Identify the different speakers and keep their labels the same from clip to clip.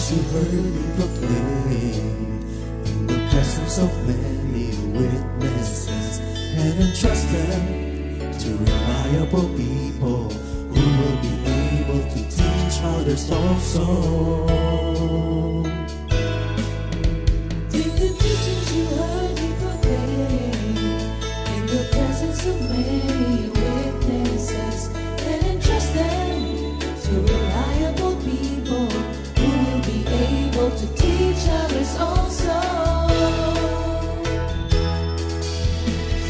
Speaker 1: teachings you heard me proclaim in the presence of many witnesses, and entrust them to reliable people who will be able to teach others also.
Speaker 2: Take the teachings you heard me proclaim in the presence of many witnesses, and entrust them to reliable people who will be able to teach others also.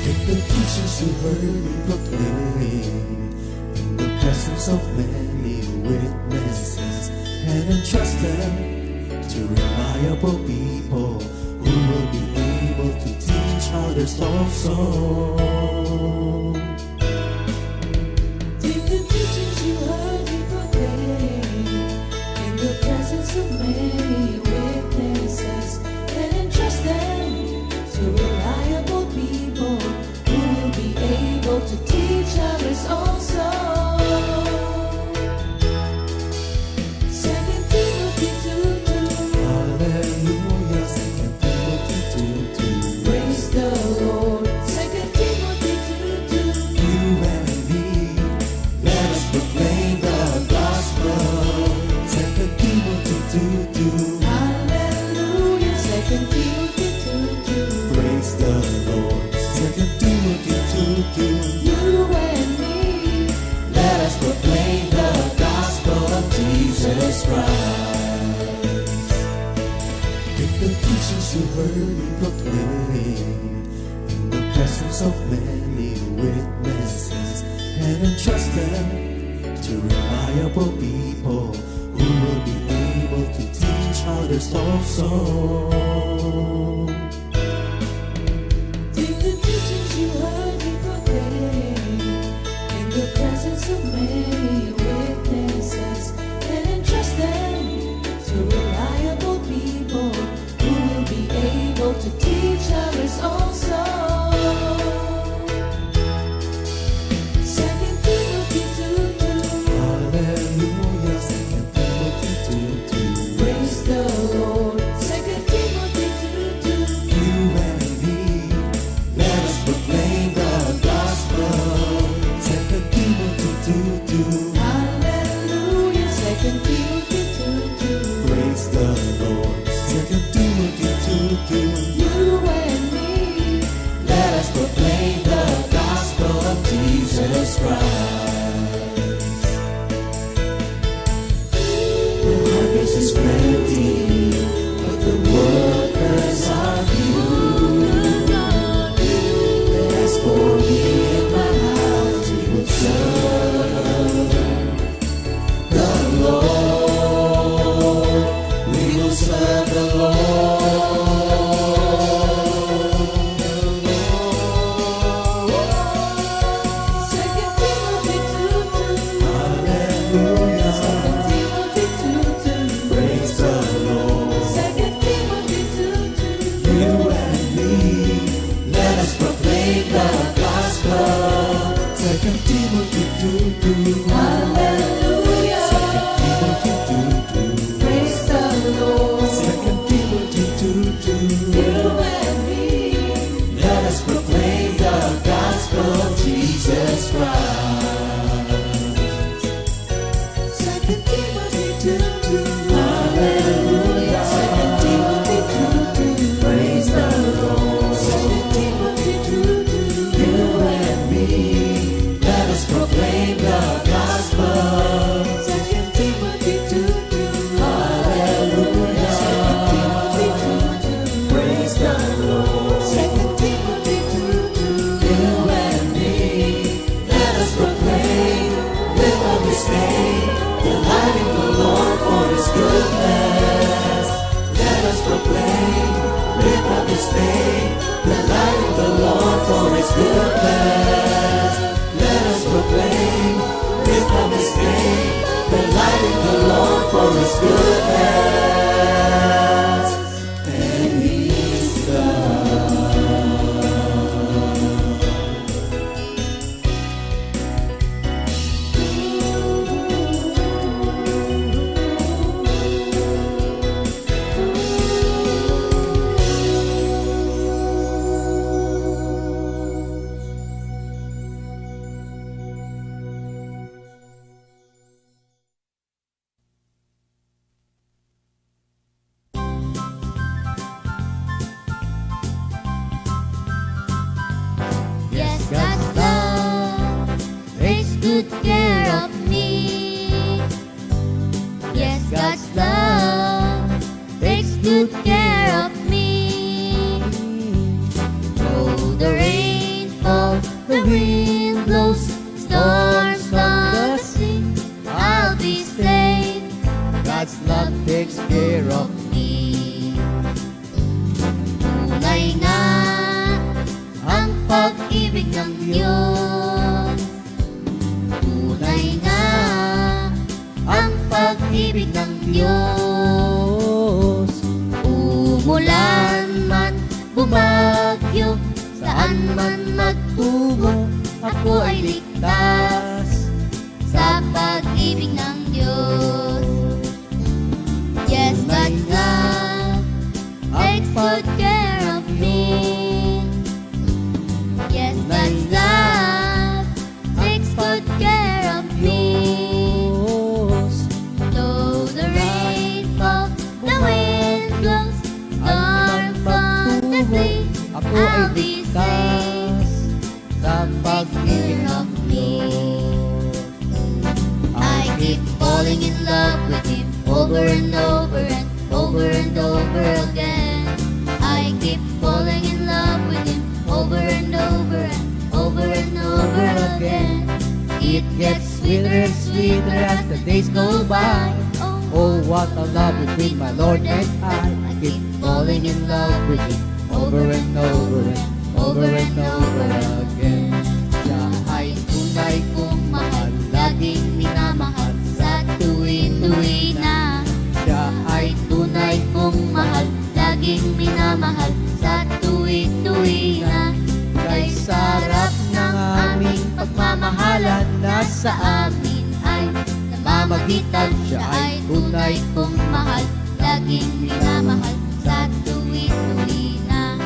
Speaker 1: Take the teachings you heard me proclaim in the presence of many witnesses, and entrust them to reliable people who will be able to teach others also.
Speaker 2: Take the teachings you heard me proclaim in the presence of many witnesses, and entrust them to reliable people who will be able to teach others also. 2 Timothy 2:2.
Speaker 1: Hallelujah, 2 Timothy 2:2.
Speaker 2: Praise the Lord. 2 Timothy 2:2.
Speaker 1: You and me, let us proclaim the gospel. 2 Timothy 2:2.
Speaker 2: Hallelujah. 2 Timothy 2:2.
Speaker 1: Praise the Lord. 2 Timothy 2:2.
Speaker 2: You and me,
Speaker 1: Let us proclaim the gospel of Jesus Christ. Take the teachings you heard me proclaim in the presence of many witnesses, and entrust them to reliable people who will be able to teach others also.
Speaker 2: take the teachings you heard me proclaim in the presence of many witnesses, and entrust them to reliable people who will be able to teach others also. 2 Timothy 2:2.
Speaker 1: Hallelujah, 2 Timothy 2:2.
Speaker 2: Praise the Lord. 2 Timothy 2:2.
Speaker 1: You and me, let us proclaim the gospel. 2 Timothy 2:2.
Speaker 2: Hallelujah. 2 Timothy 2:2.
Speaker 1: Praise the Lord. 2 Timothy 2:2.
Speaker 2: You and me,
Speaker 1: Let us proclaim the gospel of Jesus Christ. The harvest is plenty, but the workers are few. As for me and my house, we will serve the Lord. We will serve the Lord.
Speaker 2: 2 Timothy 2:2.
Speaker 1: Hallelujah.
Speaker 2: 2 Timothy 2:2.
Speaker 1: Praise the Lord.
Speaker 2: 2 Timothy 2:2.
Speaker 1: You and me, let us proclaim the gospel. 2 Timothy 2:2.
Speaker 2: Hallelujah.
Speaker 1: 2 Timothy 2:2.
Speaker 2: Praise the Lord.
Speaker 1: 2 Timothy 2:2.
Speaker 2: You and me,
Speaker 1: Let us proclaim the gospel of Jesus Christ.
Speaker 2: 2 Timothy 2:2.
Speaker 1: Hallelujah.
Speaker 2: 2 Timothy 2:2.
Speaker 1: Praise the Lord.
Speaker 2: 2 Timothy 2:2.
Speaker 1: You and me, let us proclaim the gospel.
Speaker 2: 2 Timothy 2:2.
Speaker 1: Hallelujah.
Speaker 2: 2 Timothy 2:2.
Speaker 1: Praise the Lord.
Speaker 2: 2 Timothy 2:2.
Speaker 1: You and me, let us proclaim without disdain, delighting the Lord for His goodness. Let us proclaim without disdain, delighting the Lord for His goodness. Let us proclaim without disdain, delighting the Lord for His goodness. And He's God.
Speaker 2: good care of me. Yes, God's love takes good care of me. Though the rain falls, the wind blows, storms from the sea, I'll be safe.
Speaker 1: God's love takes care of
Speaker 2: me. Tunay nga ang pag-ibig ng Diyos. Tunay nga ang pag-ibig ng Diyos. Umulan man, bumagyo, saan man magtungo, ako ay ligtas sa pag-ibig ng Diyos. Yes, God's love takes good care of me. Yes, God's love takes good care of me. Though the rain falls, the wind blows, storms from the sea,
Speaker 1: Ako ay
Speaker 2: I'll be
Speaker 1: ligtas sa pag-ibig ng Diyos.
Speaker 2: I keep falling in love with Him over and over and over and over again. I keep falling in love with Him over and over and over and over again.
Speaker 1: It gets sweeter and sweeter as the days go by. Oh, what a love between my Lord and I keep falling in love with Him over and over and over and over again. Siya ay tunay kong mahal, laging minamahal sa
Speaker 2: Tuwi-tuwi na
Speaker 1: siya ay
Speaker 2: tunay kong mahal, laging minamahal sa tuwi-tuwi na. Kay sarap ng aming pagmamahalan, nasa amin ay namamagitan. Siya ay tunay kong mahal, laging minamahal sa tuwi-tuwi na.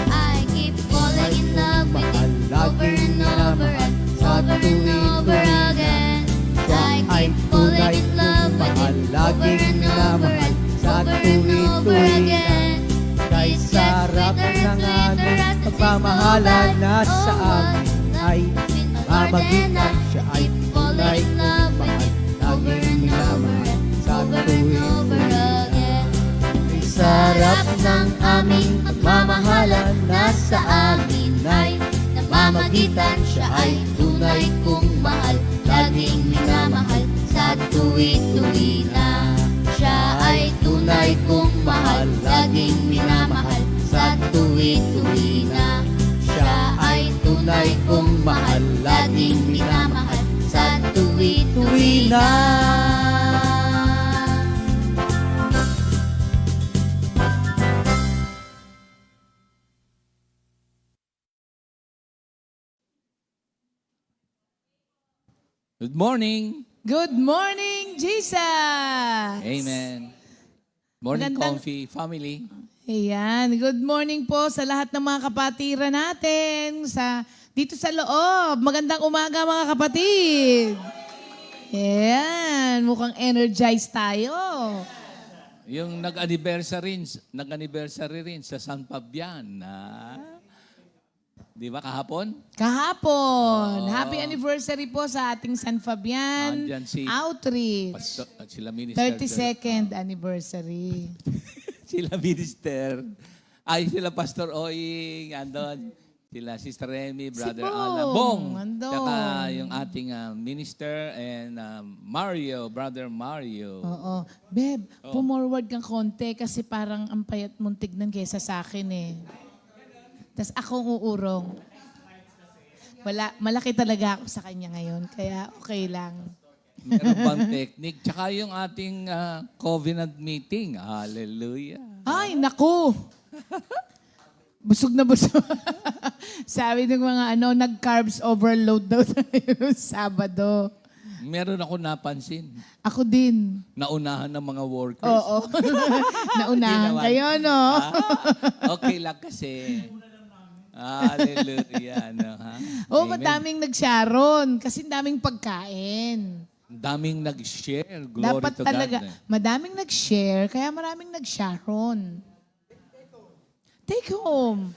Speaker 2: I keep falling in love with Him over and over and over and over again. I keep falling in love with Him over and over and over and over again.
Speaker 1: Kay sarap ng aming pagmamahalan, nasa amin ay mamagitan. Siya ay tunay kong mahal, laging minamahal sa tuwi-tuwi.
Speaker 2: Kay sarap ng aming pagmamahalan, nasa amin ay namamagitan. Siya ay tunay kong mahal, laging minamahal sa tuwi-tuwi na. Siya ay tunay kong mahal, laging minamahal sa tuwi-tuwi na. Siya ay tunay kong mahal, laging minamahal sa tuwi-tuwi na.
Speaker 3: Good morning.
Speaker 4: Good morning, Jesus!
Speaker 3: Amen. Morning,
Speaker 4: Magandang-
Speaker 3: Comfy family.
Speaker 4: Ayan, good morning po sa lahat ng mga kapatiran natin dito sa loob. Magandang umaga mga kapatid. Ayan, mukhang energized tayo.
Speaker 3: Yung nag-anniversary rin sa San Fabian. Di ba kahapon?
Speaker 4: Kahapon, happy anniversary po sa ating San Fabian
Speaker 3: Andyan si
Speaker 4: Outreach.
Speaker 3: Sila minister.
Speaker 4: 32nd anniversary.
Speaker 3: Sila minister. Ay, sila Pastor Oing. Andon. Sila Sister Remy, Brother
Speaker 4: Bong,
Speaker 3: Alan. Bong.
Speaker 4: andon.
Speaker 3: Saka yung ating minister and Mario, Brother Mario.
Speaker 4: Oo. Beb, pumorward kang konti kasi parang ang payat mong tignan kaysa sa akin eh. Tapos akong uurong. Malaki talaga ako sa kanya ngayon, kaya okay lang.
Speaker 3: Meron bang technique? Tsaka yung ating covenant meeting. Hallelujah.
Speaker 4: Ay, naku! Busog na busog. Sabi ng mga nag-carbs overload daw tayo Sabado.
Speaker 3: Meron ako napansin.
Speaker 4: Ako din.
Speaker 3: Naunahan ng mga workers.
Speaker 4: Oo. Naunahan
Speaker 3: Hindi naman.
Speaker 4: kayo, no?
Speaker 3: Okay lang kasi. Hallelujah.
Speaker 4: Oo,
Speaker 3: Amen.
Speaker 4: madaming nag-sharon kasi daming pagkain.
Speaker 3: Daming nag-share. Glory
Speaker 4: Dapat
Speaker 3: to
Speaker 4: talaga,
Speaker 3: God.
Speaker 4: madaming nag-share, kaya maraming nag-sharon. Take home.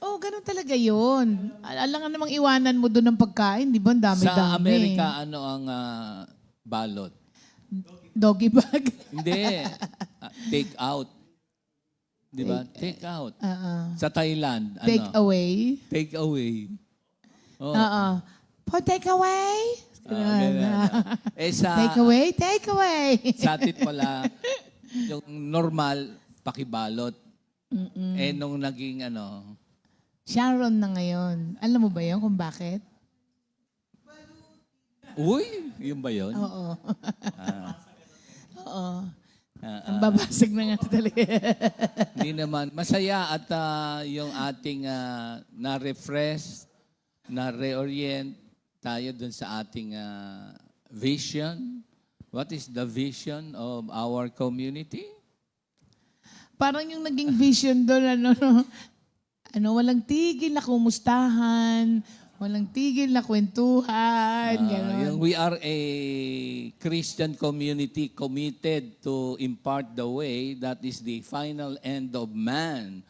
Speaker 4: Oh, ganun talaga yun. Alangan namang iwanan mo doon ng pagkain, di ba? Ang dami-dami.
Speaker 3: Sa Amerika, ano ang balot?
Speaker 4: Doggy bag.
Speaker 3: Hindi. Take out. Di ba? Take out. Sa Thailand,
Speaker 4: Take
Speaker 3: ano?
Speaker 4: away.
Speaker 3: Take away. Oh.
Speaker 4: Oo. Po, take away.
Speaker 3: Ganun. Sa
Speaker 4: Take away, take away.
Speaker 3: sa atin pala, yung normal, pakibalot. Nung naging
Speaker 4: Sharon na ngayon. Alam mo ba yun kung bakit?
Speaker 3: uy, yun ba yun?
Speaker 4: Oo. Oo. Ang babasag na nga talaga.
Speaker 3: Hindi naman. Masaya at yung ating na-refresh, na-reorient tayo dun sa ating vision. What is the vision of our community?
Speaker 4: Parang yung naging vision doon, walang tigil na kumustahan, walang tigil na kwentuhan, gano'n.
Speaker 3: Yung we are a Christian community committed to impart the way that is the final end of man,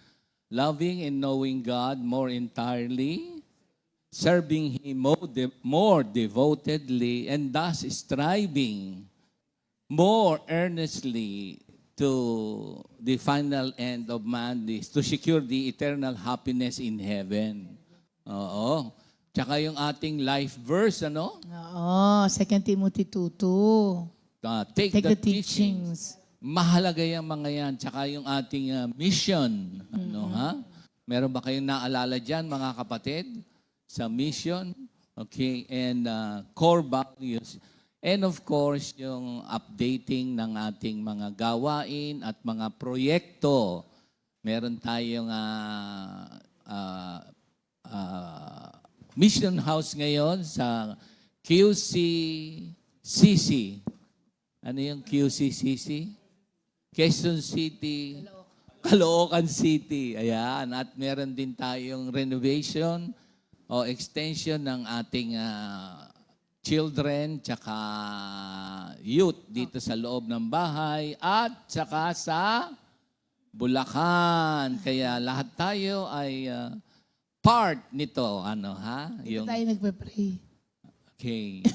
Speaker 3: loving and knowing God more entirely, serving Him more devotedly, and thus striving more earnestly to the final end of man, is to secure the eternal happiness in heaven. Oo. Tsaka yung ating life verse,
Speaker 4: Oo, 2 Timothy 2:2.
Speaker 3: Take
Speaker 4: Take
Speaker 3: the
Speaker 4: the teachings.
Speaker 3: Mahalaga yung mga yan. Tsaka yung ating mission. Meron ba kayong naalala dyan, mga kapatid? Sa mission? Okay. And core values. And of course, yung updating ng ating mga gawain at mga proyekto. Meron tayong mission house ngayon sa QCCC. Ano yung QCCC? Quezon City, Caloocan City. Ayan. At meron din tayong renovation o extension ng ating children tsaka youth dito sa loob ng bahay at tsaka sa Bulacan. Kaya lahat tayo ay part nito.
Speaker 4: Dito tayo nagpe-pray.
Speaker 3: Okay.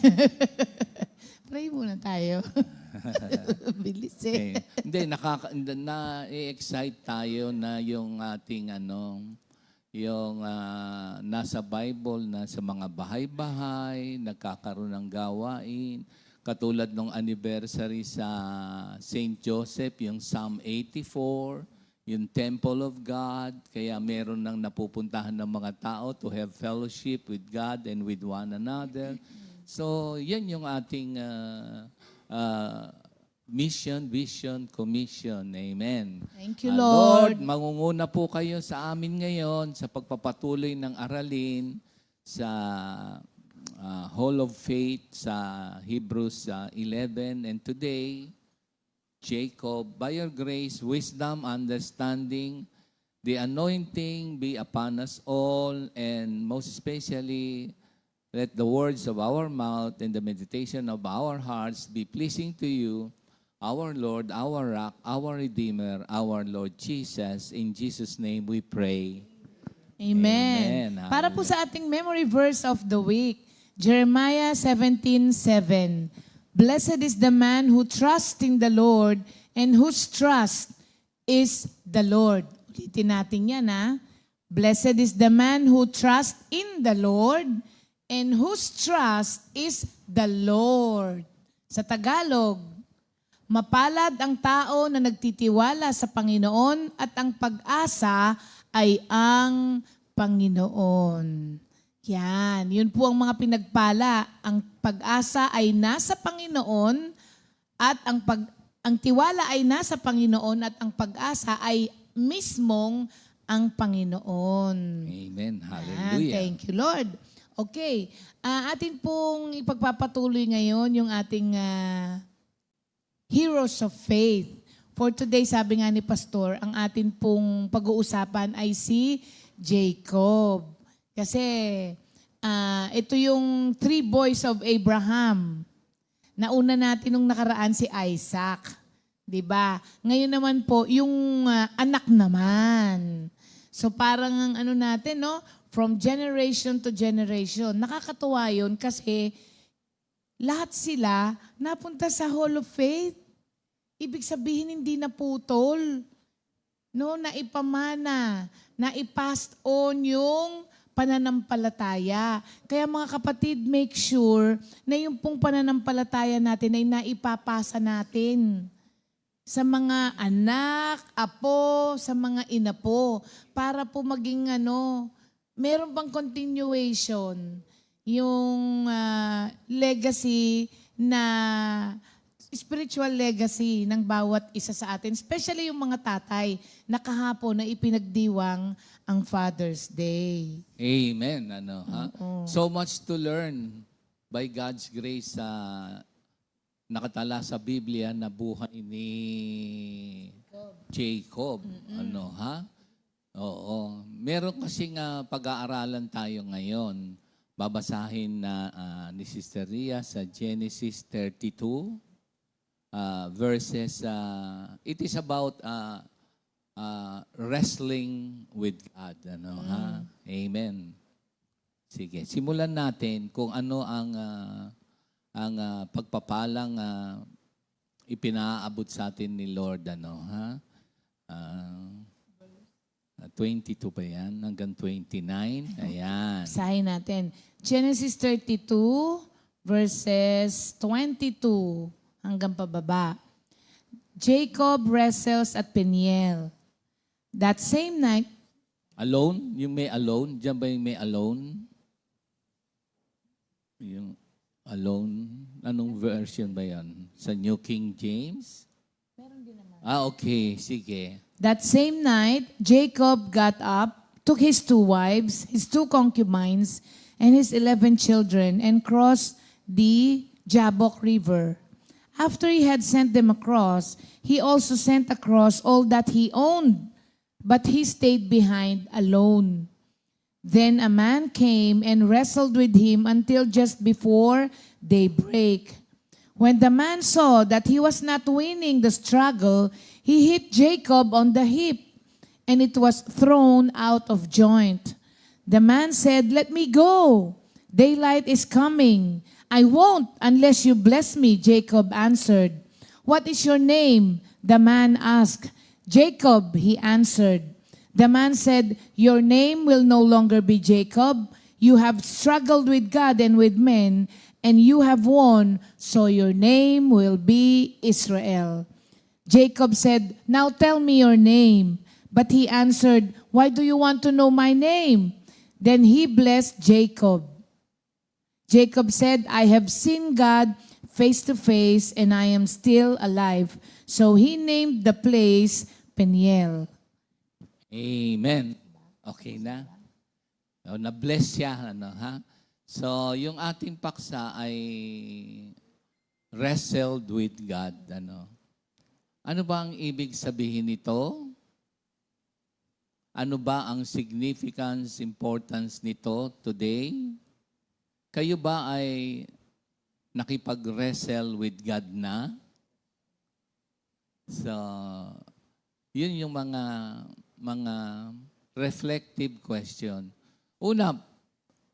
Speaker 4: Pray muna tayo. Bilis eh.
Speaker 3: Okay. Hindi, na-excite tayo na yung ating yung nasa Bible na sa mga bahay-bahay, nagkakaroon ng gawain. Katulad ng anniversary sa St. Joseph, yung Psalm 84, yung Temple of God. Kaya meron nang napupuntahan ng mga tao to have fellowship with God and with one another. So, yan yung ating mission, vision, commission. Amen.
Speaker 4: Thank you, Lord.
Speaker 3: Mangunguna po kayo sa amin ngayon sa pagpapatuloy ng aralin sa Hall of Faith sa Hebrews 11. And today, Jacob, by your grace, wisdom, understanding, the anointing be upon us all, and most especially, let the words of our mouth and the meditation of our hearts be pleasing to you, our Lord, our Rock, our Redeemer, our Lord Jesus. In Jesus' name we pray.
Speaker 4: Amen.
Speaker 3: Amen.
Speaker 4: Para po sa ating memory verse of the week, Jeremiah 17:7. Blessed is the man who trusts in the Lord and whose trust is the Lord. Ulitin natin yan, ha? Blessed is the man who trusts in the Lord and whose trust is the Lord. Sa Tagalog, mapalad ang tao na nagtitiwala sa Panginoon at ang pag-asa ay ang Panginoon. Yan, yun po ang mga pinagpala. Ang pag-asa ay nasa Panginoon at ang tiwala ay nasa Panginoon at ang pag-asa ay mismong ang Panginoon.
Speaker 3: Amen.
Speaker 4: Yan,
Speaker 3: Hallelujah.
Speaker 4: thank you, Lord. Okay, atin pong ipagpapatuloy ngayon yung ating Heroes of Faith. For today, sabi nga ni Pastor, ang atin pong pag-uusapan ay si Jacob. Kasi ito yung 3 boys of Abraham. Nauna natin nung nakaraan si Isaac. 'Di ba? Ngayon naman po, yung anak naman. So parang ang ano natin, no? From generation to generation. Nakakatuwa yun kasi lahat sila napunta sa Hall of Faith. Ibig sabihin hindi naputol. No, naipamana, naipast on yung pananampalataya. Kaya mga kapatid, make sure na yung pong pananampalataya natin ay naipapasa natin sa mga anak, apo, sa mga inapo, para po maging meron bang continuation, yung legacy na spiritual legacy ng bawat isa sa atin, especially yung mga tatay na kahapon na ipinagdiwang ang Father's Day.
Speaker 3: Amen. So much to learn by God's grace sa nakatala sa Biblia na buhay ni Jacob. Oo. Meron kasing pag-aaralan tayo ngayon. Babasahin na ni Sister Ria sa Genesis 32 verses. It is about wrestling with God. Amen. Sige, simulan natin kung ano ang pagpapalang ipinaabot sa atin ni Lord. 22 pa yan, hanggang 29. Ayan.
Speaker 4: Basahin natin. Genesis 32 verses 22 hanggang pababa. Jacob wrestles at Peniel. That same night,
Speaker 3: Alone? Yung may alone? Diyan ba yung may alone? Yung alone? Anong version ba yan? Sa New King James? Okay. Sige.
Speaker 4: that same night, Jacob got up, took his 2 wives, his 2 concubines, and his 11 children, and crossed the Jabbok River. After he had sent them across, he also sent across all that he owned, but he stayed behind alone. Then a man came and wrestled with him until just before daybreak. When the man saw that he was not winning the struggle, he hit Jacob on the hip, and it was thrown out of joint. The man said, "Let me go. Daylight is coming." "I won't unless you bless me," Jacob answered. "What is your name?" the man asked. "Jacob," he answered. The man said, "Your name will no longer be Jacob. You have struggled with God and with men, and you have won, so your name will be Israel." Jacob said, "Now tell me your name." But he answered, "Why do you want to know my name?" Then he blessed Jacob. Jacob said, "I have seen God face to face, and I am still alive." So he named the place Peniel.
Speaker 3: Amen. Okay na? Na-bless siya. So, yung ating paksa ay wrestled with God. Ano ba ang ibig sabihin nito? Ano ba ang significance, importance nito today? Kayo ba ay nakipag-wrestle with God na? So, yun yung mga reflective question. Una,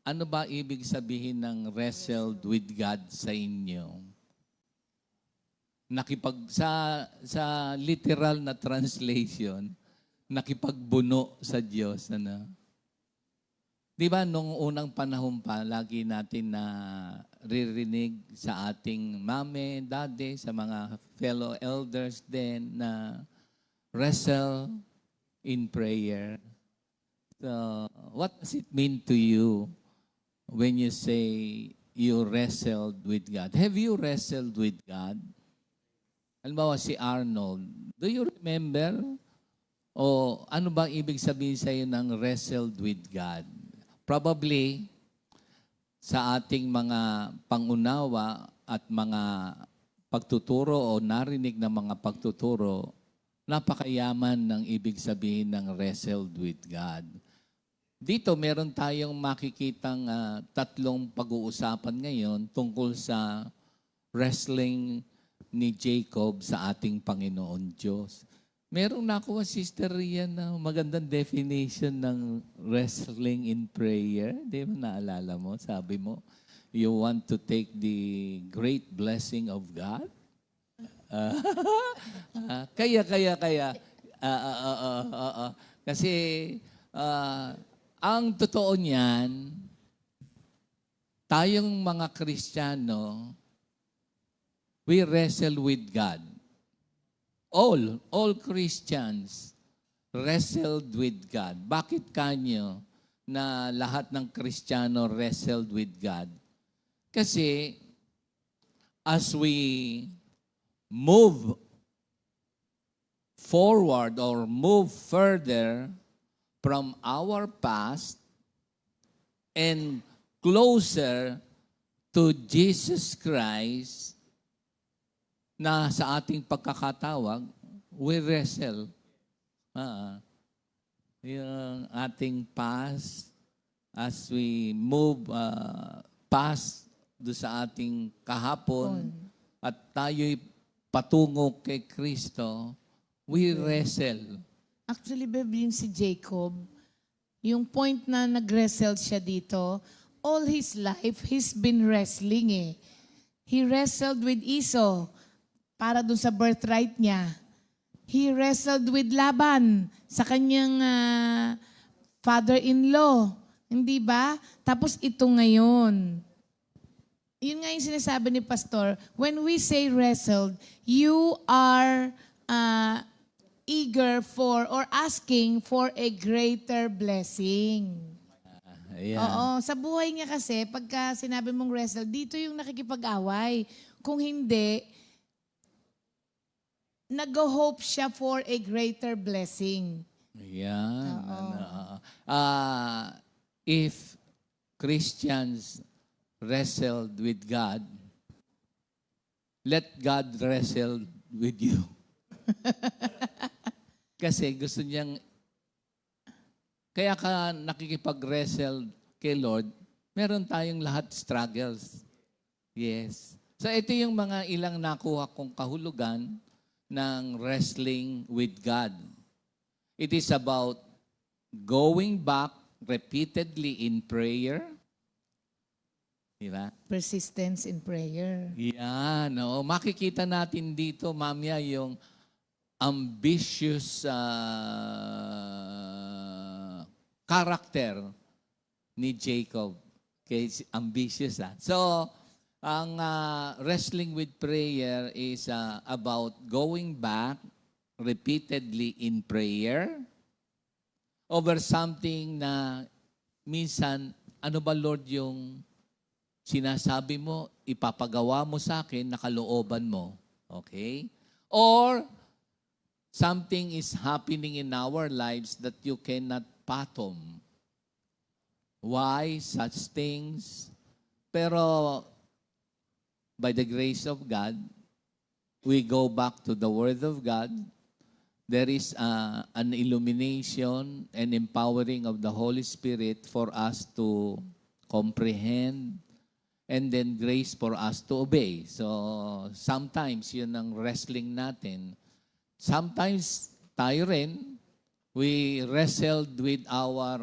Speaker 3: ano ba ibig sabihin ng wrestled with God sa inyo? Sa literal na translation, nakipagbuno sa Diyos. Di ba, nung unang panahon pa, lagi natin na ririnig sa ating mame, daddy, sa mga fellow elders din na wrestle in prayer. So, what does it mean to you when you say you wrestled with God? Have you wrestled with God? Halimbawa si Arnold, do you remember? O ano bang ibig sabihin sa iyo ng wrestled with God? Probably, sa ating mga pangunawa at mga pagtuturo o narinig na mga pagtuturo, napakayaman ng ibig sabihin ng wrestled with God. Dito, meron tayong makikitang 3 pag-uusapan ngayon tungkol sa wrestling ni Jacob sa ating Panginoon Diyos. Merong nakuha, Sister Rian, na magandang definition ng wrestling in prayer. Di ba naalala mo? Sabi mo, you want to take the great blessing of God? Kaya. Kasi ang totoo niyan, tayong mga Kristiyano, we wrestle with God. All Christians wrestled with God. Bakit kanyo na lahat ng Kristiyano wrestled with God? Kasi as we move forward or move further from our past and closer to Jesus Christ, na sa ating pagkakatawag, we wrestle. Yung ating past, as we move past do sa ating kahapon, at tayo'y patungo kay Kristo, we wrestle.
Speaker 4: Actually, babe, yung si Jacob, yung point na nag-wrestle siya dito, all his life, he's been wrestling eh. He wrestled with Esau para dun sa birthright niya. He wrestled with Laban sa kanyang father-in-law. Hindi ba? Tapos ito ngayon. Yun nga yung sinasabi ni Pastor, when we say wrestled, you are eager for or asking for a greater blessing.
Speaker 3: Ayan.
Speaker 4: Oo, sa buhay niya kasi, pagka sinabi mong wrestle, dito yung nakikipag-away. Kung hindi, nag-hope siya for a greater blessing.
Speaker 3: Ayan. If Christians wrestled with God, let God wrestle with you. Kasi gusto niyang, kaya ka nakikipag-wrestle kay Lord, meron tayong lahat struggles. Yes. So ito yung mga ilang nakuha kong kahulugan ng wrestling with God. It is about going back repeatedly in prayer. Diba?
Speaker 4: Persistence in prayer.
Speaker 3: Yan. No? Makikita natin dito, mamaya, yung ambitious character ni Jacob. Okay, ambitious. So, ang wrestling with prayer is about going back repeatedly in prayer over something na minsan, ano ba Lord yung sinasabi mo, ipapagawa mo sa akin, nakalooban mo. Okay? Or, something is happening in our lives that you cannot fathom. Why such things? Pero, by the grace of God, we go back to the Word of God. There is an illumination and empowering of the Holy Spirit for us to comprehend, and then grace for us to obey. So, sometimes yun ang wrestling natin. Sometimes tayo rin, we wrestled with our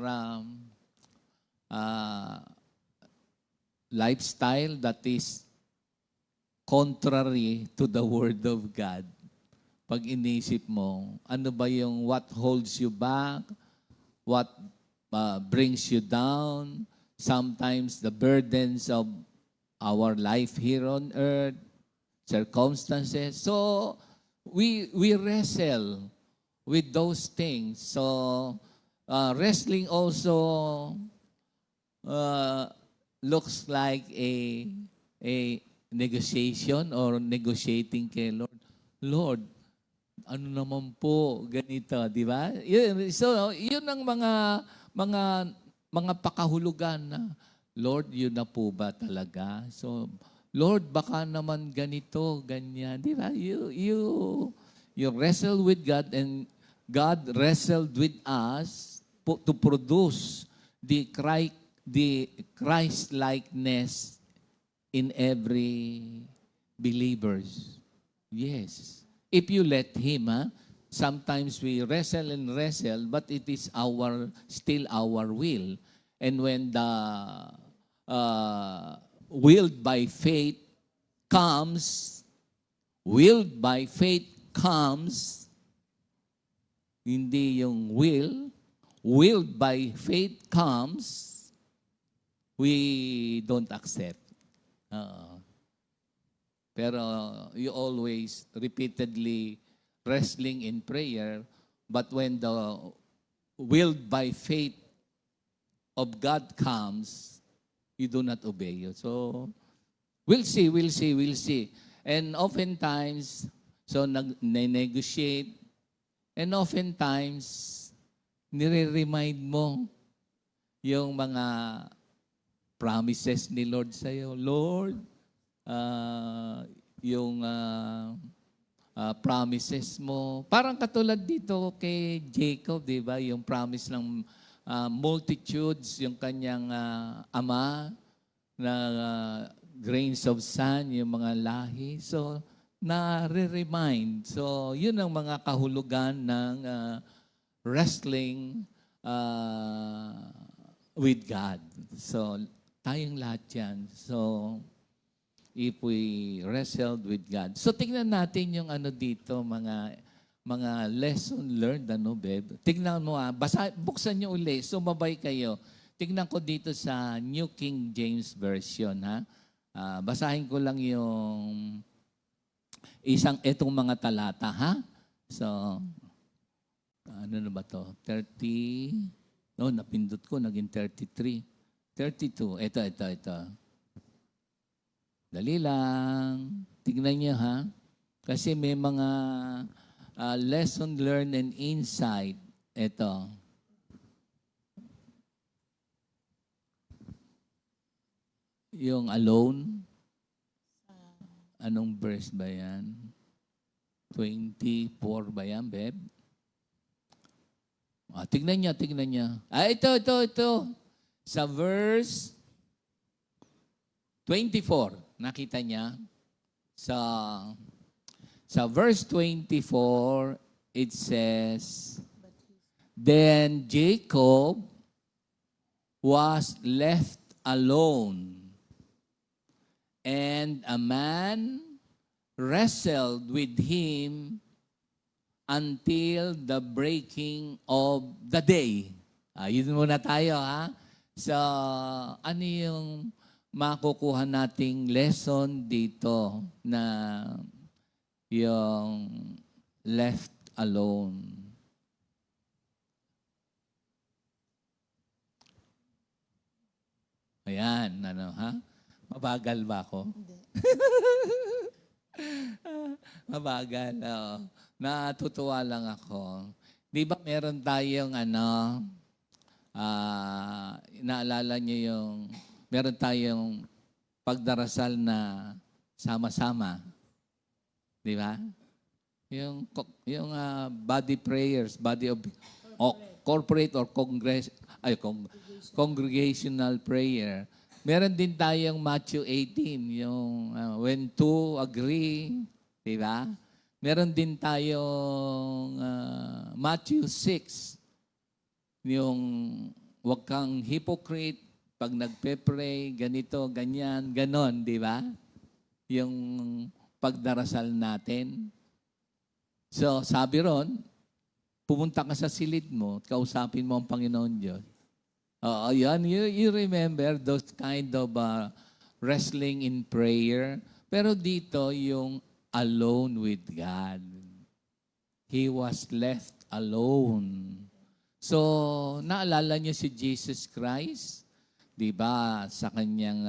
Speaker 3: lifestyle that is contrary to the Word of God. Pag inisip mo, ano ba yung what holds you back, what brings you down, sometimes the burdens of our life here on earth, circumstances. So, we wrestle with those things. So, wrestling also looks like a negotiation or negotiating kay Lord. Lord, ano naman po, ganito, di ba? So, yun ang mga pakahulugan na, Lord, yun na po ba talaga? So, Lord, baka naman ganito, ganyan. Di ba? You wrestle with God, and God wrestled with us to produce the Christ-likeness in every believers. Yes. If you let Him, sometimes we wrestle and wrestle, but it is still our will. And when the willed by faith comes, willed by faith comes, hindi yung willed by faith comes, we don't accept. Pero you always repeatedly wrestling in prayer, but when the willed by faith of God comes, you do not obey you. So, we'll see. And oftentimes, so nag-negotiate, and oftentimes, nire-remind mo yung mga promises ni Lord sa'yo. Lord, yung promises mo. Parang katulad dito kay Jacob, di ba? Yung promise ng multitudes, yung kanyang ama, na grains of sand, yung mga lahi. So, na-remind. So, yun ang mga kahulugan ng wrestling with God. So, tayong lahat yan. So, if we wrestled with God. So, tingnan natin yung ano dito, mga lesson learned, ano, Beb? Tingnan mo, buksan nyo uli, sumabay kayo. Tingnan ko dito sa New King James Version, ha? Basahin ko lang yung itong mga talata, ha? So, ano na ba to? 30, no, napindot ko, naging 33. 32, ito. Dali lang. Tignan niyo, ha? Kasi may mga lesson learned and insight. Ito. Yung alone. Anong verse ba yan? 24 ba yan, Beb? Tignan niya. Ito. Sa verse 24, nakita niya? Sa verse 24, it says, Then Jacob was left alone, and a man wrestled with him until the breaking of the day. Yun muna tayo, ha? So, ano yung makukuha nating lesson dito na yung left alone? Ayan, ano, ha? Mabagal ba ako?
Speaker 4: Hindi.
Speaker 3: Mabagal, oo. Natutuwa lang ako. Di ba meron tayong naalala niyo yung, meron tayong pagdarasal na sama-sama. Di ba? Yung body prayers, corporate or congregational prayer. Meron din tayong Matthew 18, yung when two agree, di ba? Meron din tayong Matthew 6, yung wag kang hypocrite pag nagpe-pray, ganito, ganyan, ganon, di ba? Yung pagdarasal natin. So, sabi ron, pumunta ka sa silid mo, kausapin mo ang Panginoon Diyos. Yan. You remember those kind of wrestling in prayer. Pero dito, yung alone with God. He was left alone. So, naalala niyo si Jesus Christ? Di ba, sa kanyang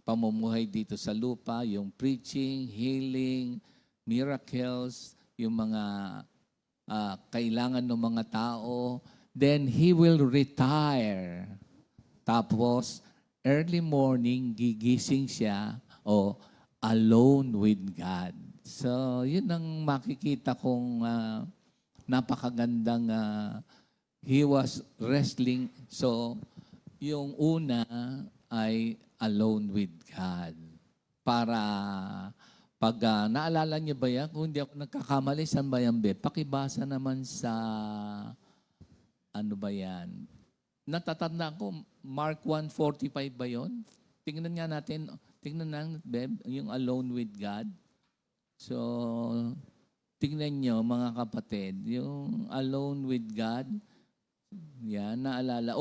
Speaker 3: pamumuhay dito sa lupa, yung preaching, healing, miracles, yung mga kailangan ng mga tao, then He will retire. Tapos, early morning, gigising siya alone with God. So, yun ang makikita kong napakagandang He was wrestling. So, yung una ay alone with God. Pag naalala niyo ba yan? Kung hindi ako nagkakamali, saan ba yan, Be? Pakibasa naman sa, ano ba yan? Natatanda ko, Mark 1:45 ba yun? Tingnan nga natin, tingnan lang, Beb, yung alone with God. So, tingnan nyo, mga kapatid, yung alone with God, yan, naalala.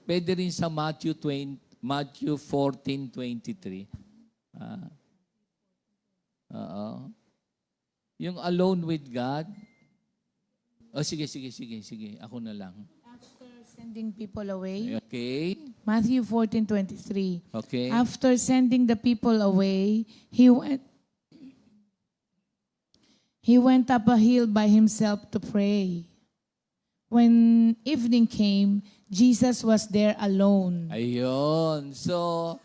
Speaker 3: Pwede rin sa Matthew 14:23. Oo. Yung alone with God. Sige. Ako na lang.
Speaker 4: After sending people away,
Speaker 3: Okay.
Speaker 4: Matthew 14:23.
Speaker 3: Okay.
Speaker 4: After sending the people away, he went up a hill by himself to pray. When evening came, Jesus was there alone.
Speaker 3: Ayun. So,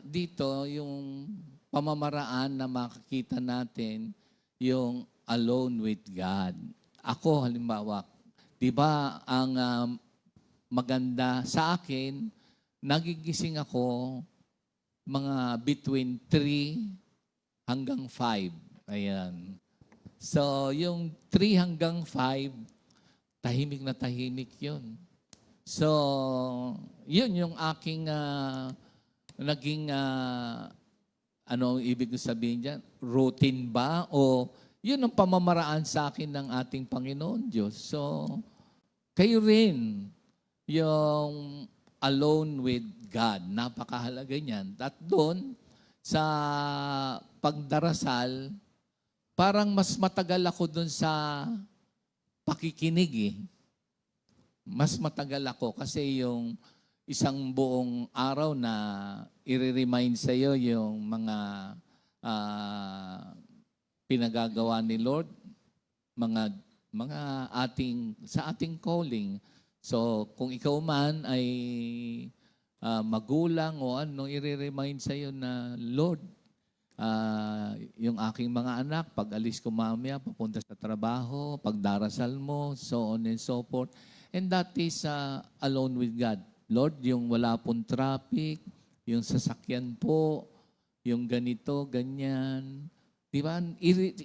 Speaker 3: dito, yung pamamaraan na makikita natin, yung alone with God. Ako, halimbawa, di ba, ang maganda sa akin, nagigising ako mga between 3 hanggang 5. Ayan. So, yung 3 hanggang 5, tahimik na tahimik yun. So, yun yung aking naging, ano ibig ko sabihin dyan? Routine ba? O yun ang pamamaraan sa akin ng ating Panginoon Diyos. So, kayo rin, yung alone with God, napakahalaga niyan. At doon, sa pagdarasal, parang mas matagal ako doon sa pakikinig eh. Mas matagal ako kasi yung isang buong araw na i-remind sa iyo yung mga pinagagawa ni Lord, mga sa ating calling. So, kung ikaw man ay magulang o ano, i-remind sa iyo na, Lord, yung aking mga anak, pag alis ko mamaya, papunta sa trabaho, pagdarasal mo, so on and so forth. And that is alone with God. Lord, yung wala pong traffic, yung sasakyan po, yung ganito, ganyan. Di ba?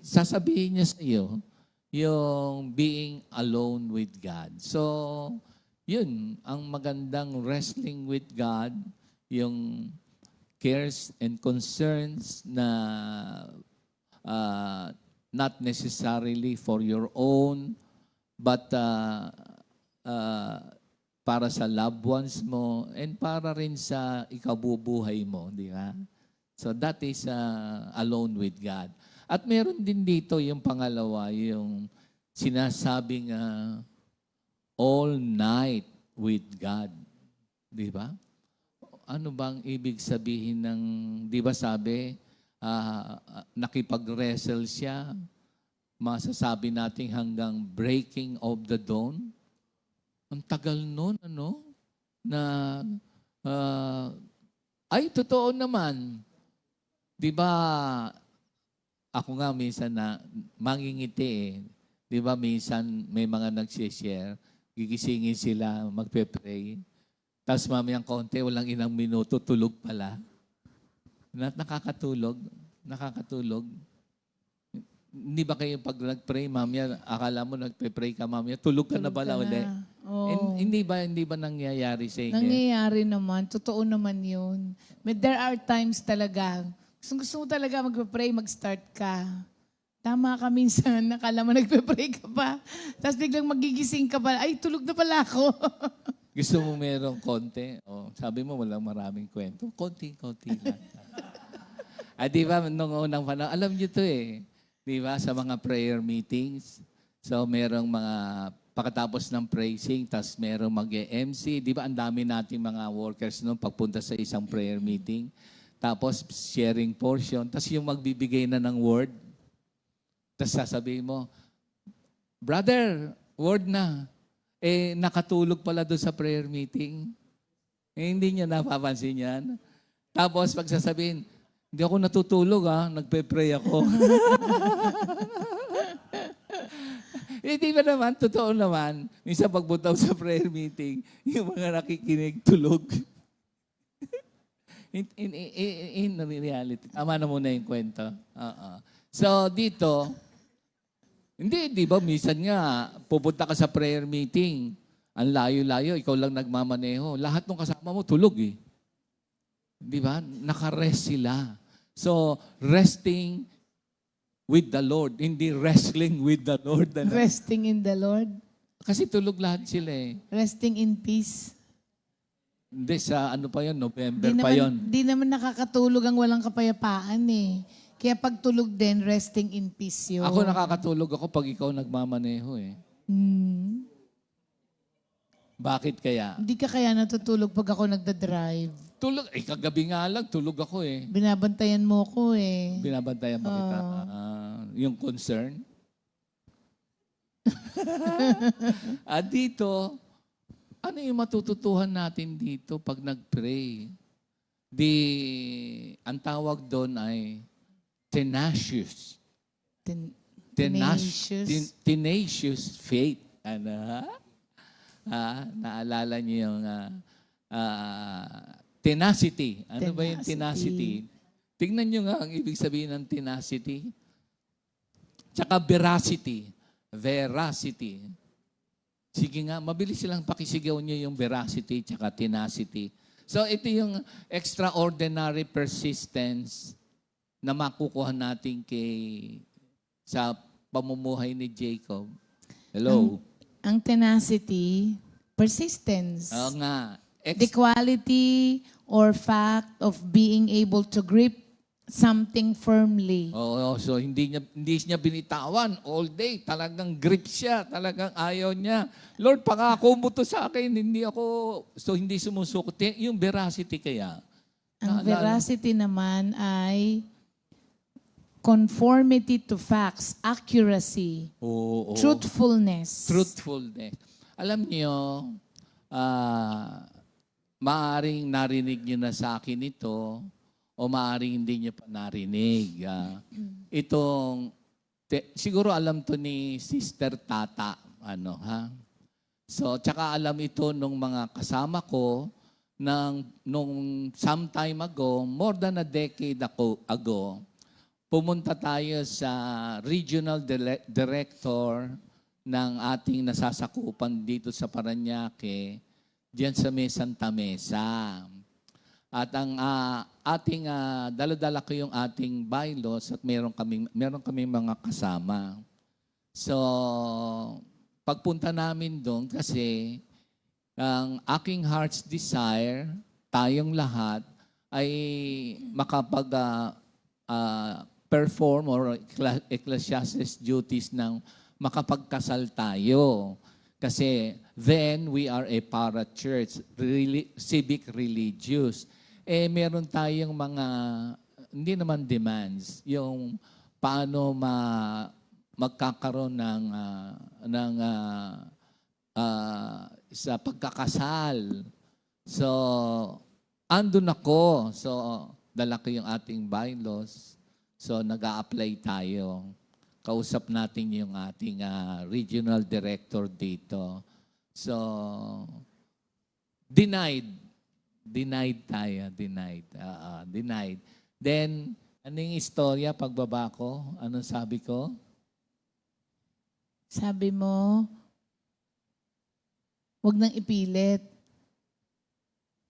Speaker 3: Sasabihin niya sa iyo, yung being alone with God. So, yun, ang magandang wrestling with God, yung cares and concerns na not necessarily for your own, but para sa loved ones mo and para rin sa ikabubuhay mo, di ba? So that is alone with God. At meron din dito yung pangalawa, yung sinasabing all night with God. Di ba? Ano bang ibig sabihin ng, di ba sabi, nakipag-wrestle siya, masasabi natin hanggang breaking of the dawn? Ang tagal nun, ano? Na, ay, totoo naman. Di ba, ako nga minsan na mangingiti eh. Di ba minsan may mga nagsishare, gigisingin sila, magpe-pray. Tapos mamayang konti, walang ilang minuto, tulog pala. Nakakatulog. Hindi ba kayo pag nag-pray, mamaya, akala mo nagpe-pray ka, mamaya, tulog ka na pala ulit?
Speaker 4: Oh.
Speaker 3: Hindi ba nangyayari sa inyo?
Speaker 4: Nangyayari naman. Totoo naman yun. But there are times talaga, gusto mo talaga magpe-pray, mag-start ka. Tama ka minsan, nakala mo nagpe-pray ka pa. Tapos biglang magigising ka pa, ay, tulog na pala ako.
Speaker 3: Gusto mo merong konti? Sabi mo walang maraming kwento. Konti lang. Di ba, nung unang panahon, alam niyo to eh. Di ba, sa mga prayer meetings. So, merong mga pagkatapos ng praising, tas merong mag-MC. Di ba, ang dami nating mga workers noon pagpunta sa isang prayer meeting. Tapos, sharing portion. Tas yung magbibigay na ng word. Tas sasabihin mo, brother, word na. Nakatulog pala doon sa prayer meeting. Hindi niya napapansin yan. Tapos, pagsasabihin, hindi ako natutulog nagpe-pray ako. Di ba naman, totoo naman, minsan pagbutaw sa prayer meeting, yung mga nakikinig tulog. In reality, tama na muna yung kwento. Oo. So, dito, hindi, di ba, minsan nga, pupunta ka sa prayer meeting, ang layo-layo, ikaw lang nagmamaneho. Lahat ng kasama mo, tulog eh. Di ba? Naka-rest sila. So, resting with the Lord, hindi wrestling with the Lord.
Speaker 4: Resting in the Lord.
Speaker 3: Kasi tulog lahat sila eh.
Speaker 4: Resting in peace.
Speaker 3: Hindi, sa ano pa yun, November pa yun.
Speaker 4: Di naman nakakatulog ang walang kapayapaan eh. Kaya pag tulog din, resting in peace yun.
Speaker 3: Ako nakakatulog ako pag ikaw nagmamaneho eh.
Speaker 4: Hmm.
Speaker 3: Bakit kaya?
Speaker 4: Hindi ka kaya natutulog pag ako nagda-drive.
Speaker 3: Tulog, kagabi nga lang, tulog ako eh.
Speaker 4: Binabantayan mo ko eh.
Speaker 3: Binabantayan ba kita? Yung concern? At dito, ano yung matututuhan natin dito pag nag-pray? Ang tawag doon ay tenacious.
Speaker 4: Tenacious.
Speaker 3: Tenacious faith. Ano ha? Naalala niyo yung tenacity. Ano ba yung tenacity? Tingnan niyo nga ang ibig sabihin ng tenacity. Tsaka veracity. Veracity. Sige nga, mabilis silang pakisigaw niyo yung veracity tsaka tenacity. So ito yung extraordinary persistence na makukuha natin sa pamumuhay ni Jacob. Hello?
Speaker 4: Ang tenacity, persistence.
Speaker 3: Oo nga.
Speaker 4: The quality or fact of being able to grip something firmly.
Speaker 3: Oo, so hindi niya binitawan all day. Talagang grip siya. Talagang ayaw niya. Lord, pangako mo to sa akin. Hindi sumusuko. Yung veracity kaya.
Speaker 4: Ang veracity naman ay conformity to facts, accuracy,
Speaker 3: Oo.
Speaker 4: truthfulness.
Speaker 3: Truthfulness. Alam niyo, maaring narinig niyo na sa akin ito o maaring hindi niyo pa narinig. Siguro alam to ni Sister Tata. So, tsaka alam ito nung mga kasama ko nung sometime ago, more than a decade ago, pumunta tayo sa regional director ng ating nasasakupan dito sa Parañaque, diyan sa Santa Mesa. At ang ating dala-dala ko yung ating bylaws at meron kaming mga kasama. So, pagpunta namin doon kasi ang aking heart's desire, tayong lahat ay perform or ecclesiastes duties ng makapagkasal tayo. Kasi then we are a para-church, civic religious. Meron tayong mga, hindi naman demands, yung paano magkakaroon sa pagkakasal. So, andun ako. So, dala ko yung ating bylaws. So, nag-a-apply tayo. Kausap natin yung ating regional director dito. So, denied. Denied tayo. Denied. Then, anong istorya pagbaba ko? Anong sabi ko?
Speaker 4: Sabi mo, huwag nang ipilit.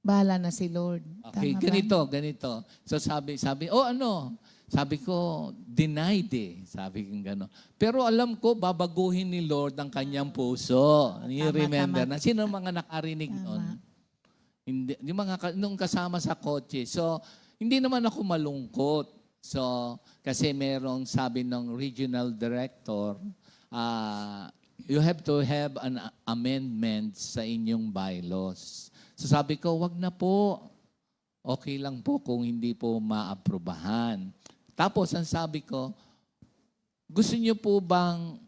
Speaker 4: Bahala na si Lord.
Speaker 3: Okay,
Speaker 4: Tama ba?
Speaker 3: ganito. So sabi, sabi ko, denied Sabi ko gano'n. Pero alam ko, babaguhin ni Lord ang kanyang puso. You remember
Speaker 4: tama.
Speaker 3: na? Sino mga nakarinig noon? Hindi, yung nung kasama sa kotse. So, hindi naman ako malungkot. So, kasi merong sabi ng regional director, you have to have an amendment sa inyong bylaws. So sabi ko, wag na po. Okay lang po kung hindi po maaprubahan. Tapos ang sabi ko, gusto niyo po bang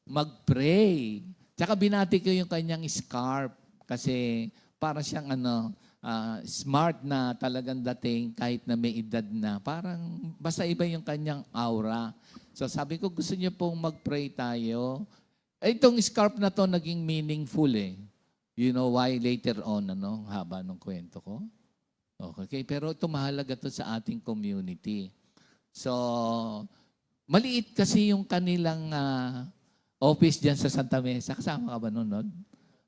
Speaker 3: mag-pray? Tsaka binati ko yung kanyang scarf kasi para siyang smart na talagang dating kahit na may edad na. Parang basta iba yung kanyang aura. So sabi ko, gusto niyo pong mag-pray tayo? Itong scarf na to naging meaningful You know why later on, haba ng kwento ko? Okay, pero ito mahalaga to sa ating community. So, maliit kasi yung kanilang office dyan sa Santa Mesa. Kasama ka ba nun?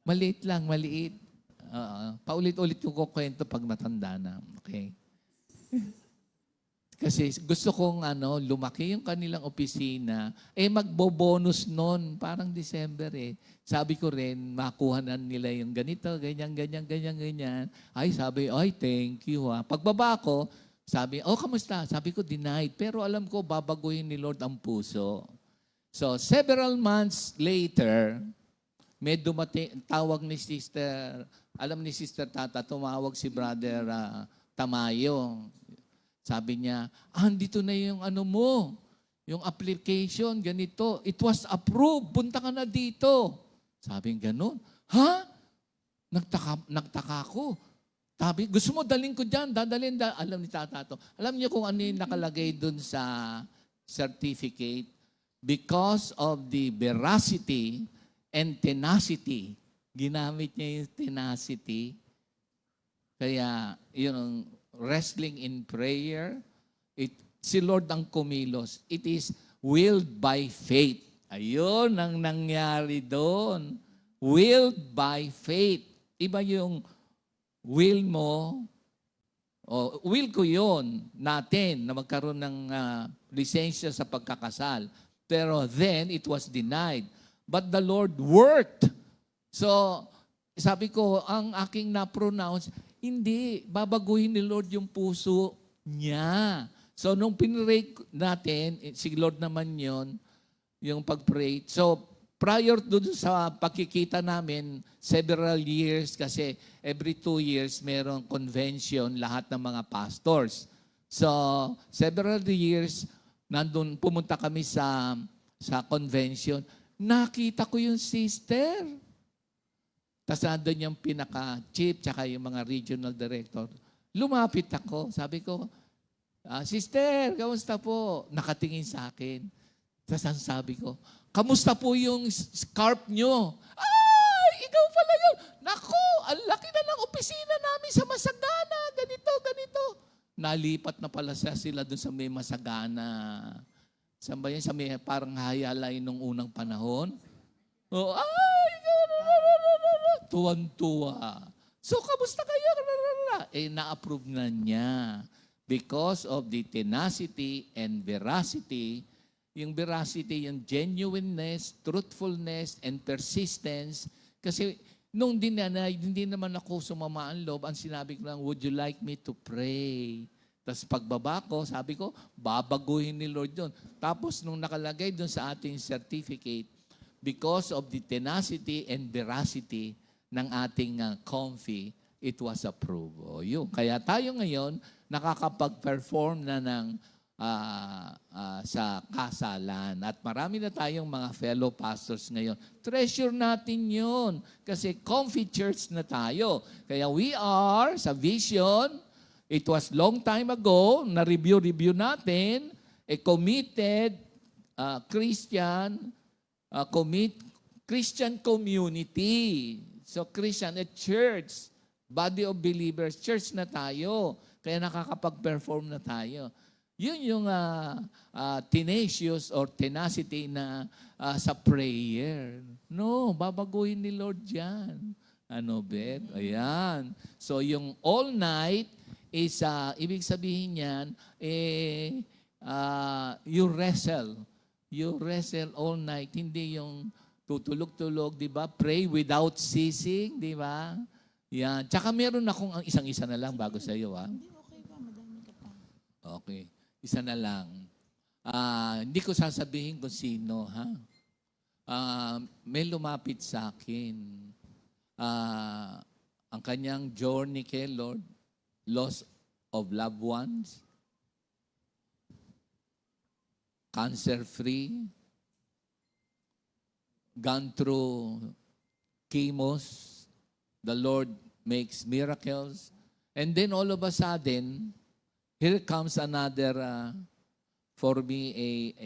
Speaker 3: Maliit lang, maliit. Paulit-ulit yung kukwento pag matanda na. Okay. Kasi gusto kong lumaki yung kanilang opisina. Magbo-bonus nun, parang December Sabi ko rin, makuha na nila yung ganito, ganyan. Ay, sabi, ay, thank you Pagbaba ko, sabi, kamusta? Sabi ko, denied. Pero alam ko, babaguhin ni Lord ang puso. So, several months later, may dumating, tawag ni Sister, alam ni Sister Tata, tumawag si Brother Tamayo. Sabi niya, andito na yung mo, yung application, ganito. It was approved, punta ka na dito. Sabi gano'n, ha? Nagtaka ko. Sabi, gusto mo daling ko dyan, dadalhin. Alam ni Tata to. Alam niyo kung ano yung nakalagay dun sa certificate? Because of the veracity and tenacity. Ginamit niya yung tenacity. Kaya, yun, wrestling in prayer, si Lord ang kumilos. It is willed by faith. Ayun ang nangyari doon. Willed by faith. Iba yung will mo, will ko yun natin na magkaroon ng lisensya sa pagkakasal. Pero then, it was denied. But the Lord worked. So, sabi ko, ang aking na-pronounce, hindi, babaguhin ni Lord yung puso niya. So, nung pinray natin, si Lord naman yon yung pag-pray. So, prior doon sa pagkikita namin, several years, kasi every 2 years, merong convention, lahat ng mga pastors. So, several years, nandun, pumunta kami sa convention. Nakita ko yung sister. Tapos nandun yung pinaka-chief, tsaka yung mga regional director. Lumapit ako. Sabi ko, sister, kamusta po? Nakatingin sa akin. Tapos ang sabi ko, kamusta po yung scarf nyo? Ay, ikaw pala yun. Naku, ang laki na ng opisina namin sa Masagana. Ganito. Nalipat na pala sila doon sa may Masagana. Saan ba yun? Sa may parang hayalay nung unang panahon. Ay, tuwan-tuwa. So, kamusta kayo? Na-approve na niya. Because of the tenacity and veracity, yung veracity, yung genuineness, truthfulness, and persistence. Kasi nung hindi naman ako sumama ang loob, ang sinabi ko lang, would you like me to pray? Tapos pagbaba ko, sabi ko, babaguhin ni Lord yun. Tapos nung nakalagay doon sa ating certificate, because of the tenacity and veracity ng ating comfy, it was approved. Yun. Kaya tayo ngayon, nakakapag-perform na ng sa kasalan. At marami na tayong mga fellow pastors ngayon. Treasure natin yun. Kasi comfy church na tayo. Kaya we are, sa vision, it was long time ago, na-review natin, a committed Christian community. So Christian, a church, body of believers, church na tayo. Kaya nakakapag-perform na tayo. Yun yung tenacious or tenacity na sa prayer. No, babaguhin ni Lord yan. Bet? Ayan. So yung all night is, ibig sabihin yan, you wrestle. You wrestle all night. Hindi yung tutulog-tulog, di ba? Pray without ceasing, di ba? Yan. Tsaka meron akong isang-isa na lang bago sa iyo,
Speaker 4: Hindi, okay pa. Madami ka pa.
Speaker 3: Okay. Isa na lang. Hindi ko sasabihin kung sino, ha? May lumapit sa akin. Ang kanyang journey kay Lord, loss of loved ones, cancer-free, gone through chemos, the Lord makes miracles, and then all of a sudden, here comes another, for me,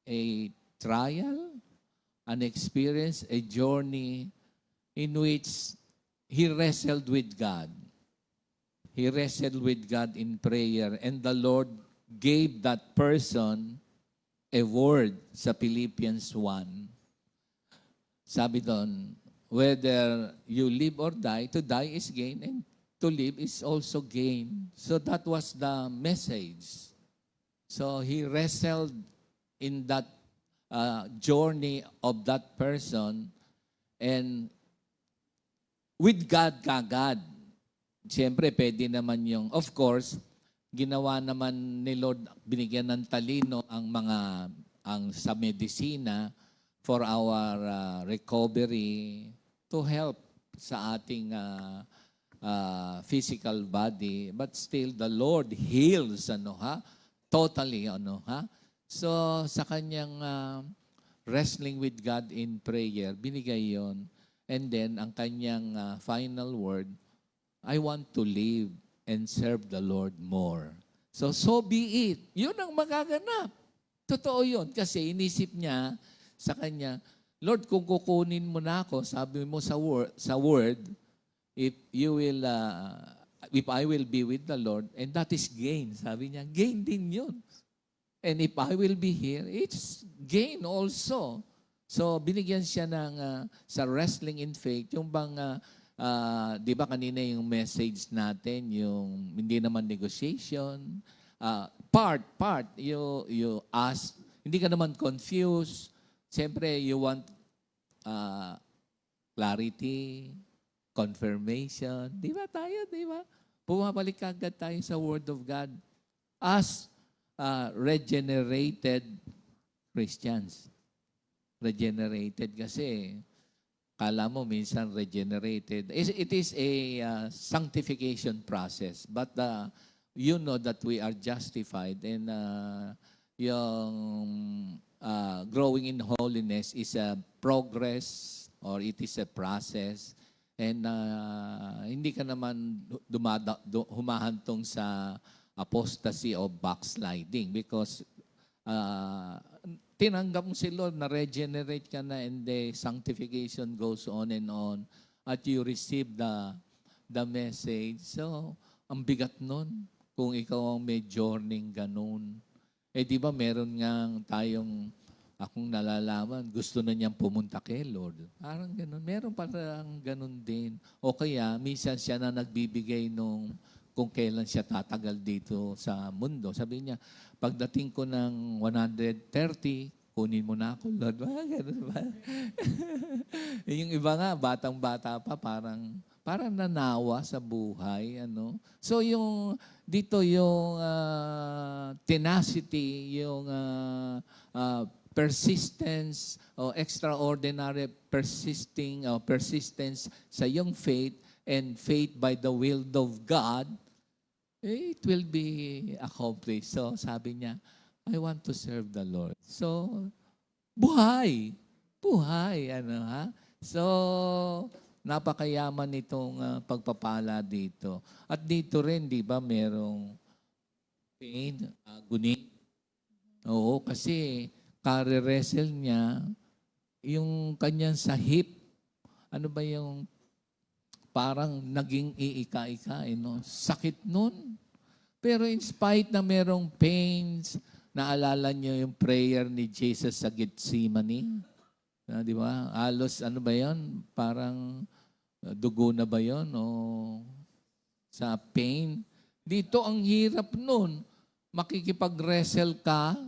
Speaker 3: a trial, an experience, a journey in which he wrestled with God. he wrestled with God in prayer, and the Lord gave that person a word sa Philippians 1. Sabi doon, whether you live or die, to die is gain, and to live is also gain. So that was the message. So he wrestled in that journey of that person, and with God kagad. Siyempre, pwede naman yung, of course, ginawa naman ni Lord, binigyan ng talino ang sa medisina for our recovery to help sa ating physical body. But still, the Lord heals, totally, So, sa kanyang wrestling with God in prayer, binigay yon. And then, ang kanyang final word, I want to live and serve the Lord more. So be it. Yun ang magaganap. Totoo yun. Kasi inisip niya sa kanya, Lord, kung kukunin mo na ako, sabi mo sa word, if I will be with the Lord, and that is gain. Sabi niya, gain din yun. And if I will be here, it's gain also. So binigyan siya ng sa wrestling in faith, yung bang di ba kanina yung message natin, yung hindi naman negotiation, part, you ask, hindi ka naman confused. Siyempre, you want clarity, confirmation. Di ba tayo, di ba? Pumabalik agad tayo sa Word of God as regenerated Christians. Regenerated kasi, kala mo minsan regenerated. It is a sanctification process. But you know that we are justified, and yung growing in holiness is a progress, or it is a process. And hindi ka naman humahantong sa apostasy o backsliding, because tinanggap mo si Lord, na-regenerate ka na, and the sanctification goes on and on, at you receive the message. So, ang bigat nun kung ikaw ang may journey ganun. Di ba meron nga tayong, akong nalalaman, gusto na niyang pumunta kay Lord. Parang ganun. Meron parang ganun din. O kaya, minsan siya na nagbibigay nung kung kailan siya tatagal dito sa mundo. Sabi niya, pagdating ko ng 130, kunin mo na ako, Lord. Ganun ba? Yung iba nga, batang-bata pa, parang nanawa sa buhay. So dito yung tenacity, yung persistence, o extraordinary persistence sa yung faith, and faith by the will of God, it will be accomplished. So sabi niya, I want to serve the Lord. So, buhay. So, napakayaman nitong pagpapala dito. At dito rin, di ba, merong pain, agony. Oo, kasi kare-wrestle niya yung kanyang sa hip. Ano ba yung parang naging iika-ika, sakit nun. Pero in spite na merong pains, naalala niyo yung prayer ni Jesus sa Gethsemane? Di ba? Halos, ano ba yun? Parang dugo na ba yun? O sa pain? Dito ang hirap nun. Makikipag-wrestle ka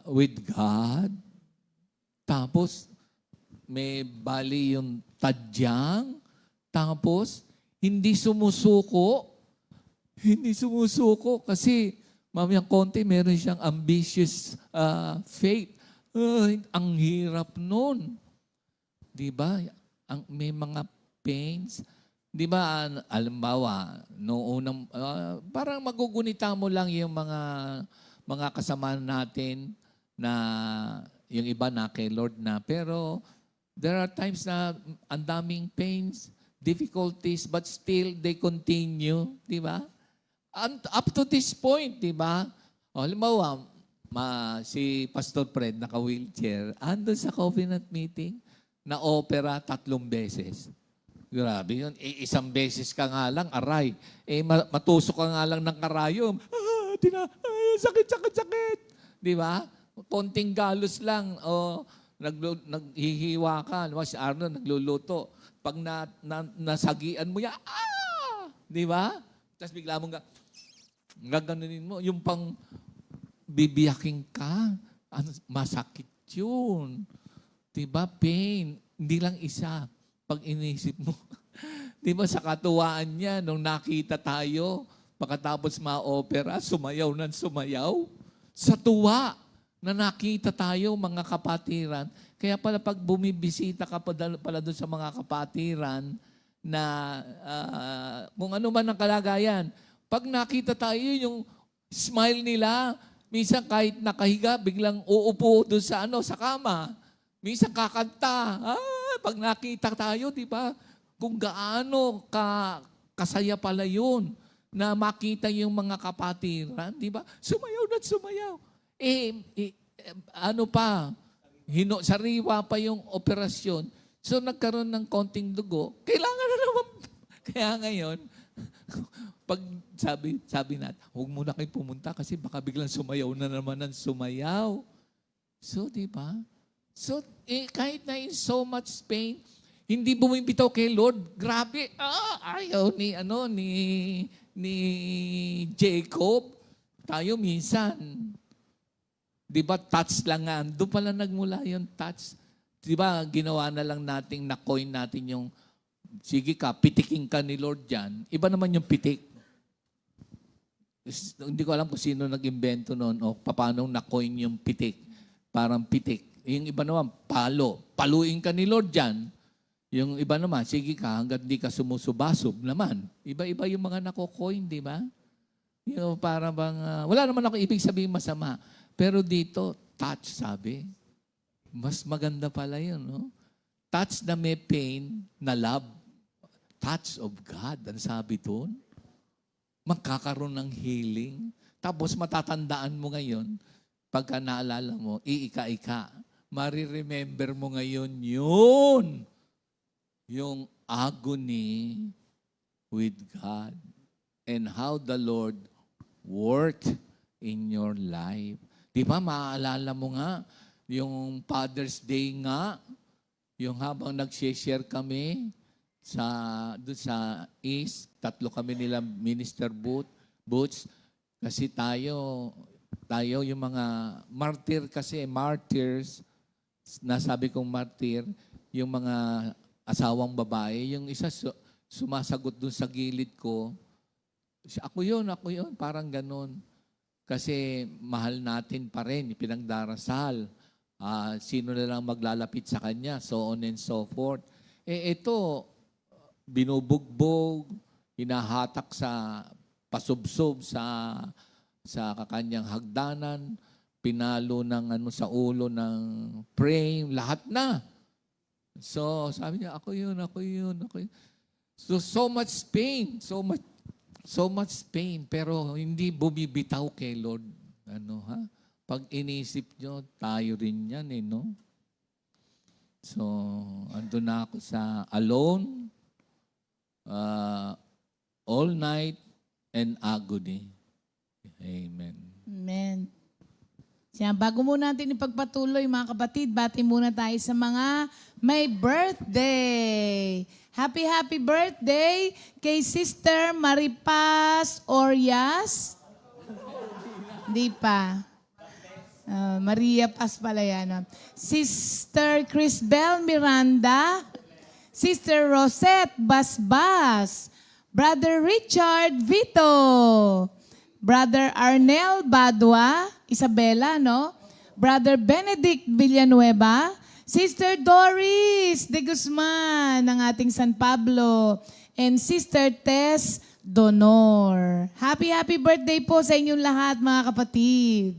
Speaker 3: with God. Tapos, may bali yung tadyang. Tapos, hindi sumusuko. Hindi sumusuko kasi mamayang konti meron siyang ambitious faith. Ang hirap nun. Di ba? May mga pains. Di ba, alimbawa, noong unang, parang magugunita mo lang yung mga kasama natin na yung iba na kay Lord na. Pero there are times na ang daming pains, difficulties, but still they continue. Di ba? And up to this point, di ba? Halimbawa, si Pastor Fred, naka-wheelchair, andun sa covenant meeting, na opera 3 beses. Grabe yun. Isang beses ka nga lang, aray. Matusok ka nga lang ng karayom. Sakit. Di ba? Konting galos lang. O, naghihiwa ka. Si Arnold nagluluto. Pag nasagian mo yan, di ba? Tapos bigla mong gaganunin mo. Yung pang bibiyaking ka, masakit yun. Di ba? Pain. Hindi lang isa. Pag inisip mo. Di ba sa katuwaan niya, nung nakita tayo, pagkatapos ma-opera, sumayaw ng sumayaw. Sa tuwa na nakita tayo, mga kapatiran. Kaya pala pag bumibisita ka pala doon sa mga kapatiran, na kung ano man ang kalagayan, pag nakita tayo, yung smile nila, minsan kahit nakahiga, biglang uupo doon sa sa kama. Minsan kakanta. Pag nakita tayo, di ba? Kung gaano kasaya pala yun na makita yung mga kapatiran, di ba? Sumayaw na sumayaw. Sariwa pa yung operasyon. So nagkaroon ng konting dugo. Kailangan na naman. Kaya ngayon, pag sabi natin, huwag muna kayo pumunta kasi baka biglang sumayaw na naman ng sumayaw. So, di ba? So, kahit na in so much pain, hindi bumibitaw kay Lord. Grabe. Ayaw ni Jacob. Tayo minsan, di ba, touch lang nga. Doon pala nagmula yung touch. Di ba, ginawa na lang natin, na-coin natin yung, sige ka, pitiking ka ni Lord dyan. Iba naman yung pitik. Hindi ko alam kung sino nag-invento noon o paano na-coin yung pitik. Parang pitik. Yung iba naman, palo. Paluin ka ni Lord dyan. Yung iba naman, sige ka, hanggang di ka sumusubasob naman. Iba-iba yung mga nako-coin, di ba? Yung para bang, wala naman ako ibig sabihin masama. Pero dito, touch, sabi. Mas maganda pala yun, no? Touch na may pain na love. Touch of God, ang sabi doon. Magkakaroon ng healing. Tapos matatandaan mo ngayon, pagka naalala mo, iika-ika, mariremember mo ngayon yun. Yung agony with God and how the Lord worked in your life. Di ba, maaalala mo nga, yung Father's Day nga, yung habang nag-share kami doon sa East, 3 kami nila Minister Boots, kasi tayo yung mga martyrs, nasabi kong martyr, yung mga asawang babae, yung isa sumasagot doon sa gilid ko, ako yun, parang ganun. Kasi mahal natin pa rin, pinagdarasal. Sino na lang maglalapit sa kanya, so on and so forth. Ito, binubugbog, hinahatak sa pasubsob sa kakanyang hagdanan, pinalo ng sa ulo ng frame, lahat na. So, sabi niya, ako yun. So much pain, so much pain, pero hindi bumibitaw kay Lord. Pag inisip nyo, tayo rin yan, no? So, andun na ako sa alone, all night, and agony. Amen.
Speaker 4: Amen. Siya, bago muna natin ipagpatuloy, mga kapatid, bati muna tayo sa mga may birthday. Happy birthday kay Sister Maripas Orias. Hindi pa. Maria Paz pala yan. Sister Crisbel Miranda. Sister Rosette Basbas. Brother Richard Vito. Brother Arnel Badua, Isabela, no? Brother Benedict Villanueva, Sister Doris de Guzman ng ating San Pablo, and Sister Tess Donor. Happy birthday po sa inyong lahat, mga kapatid.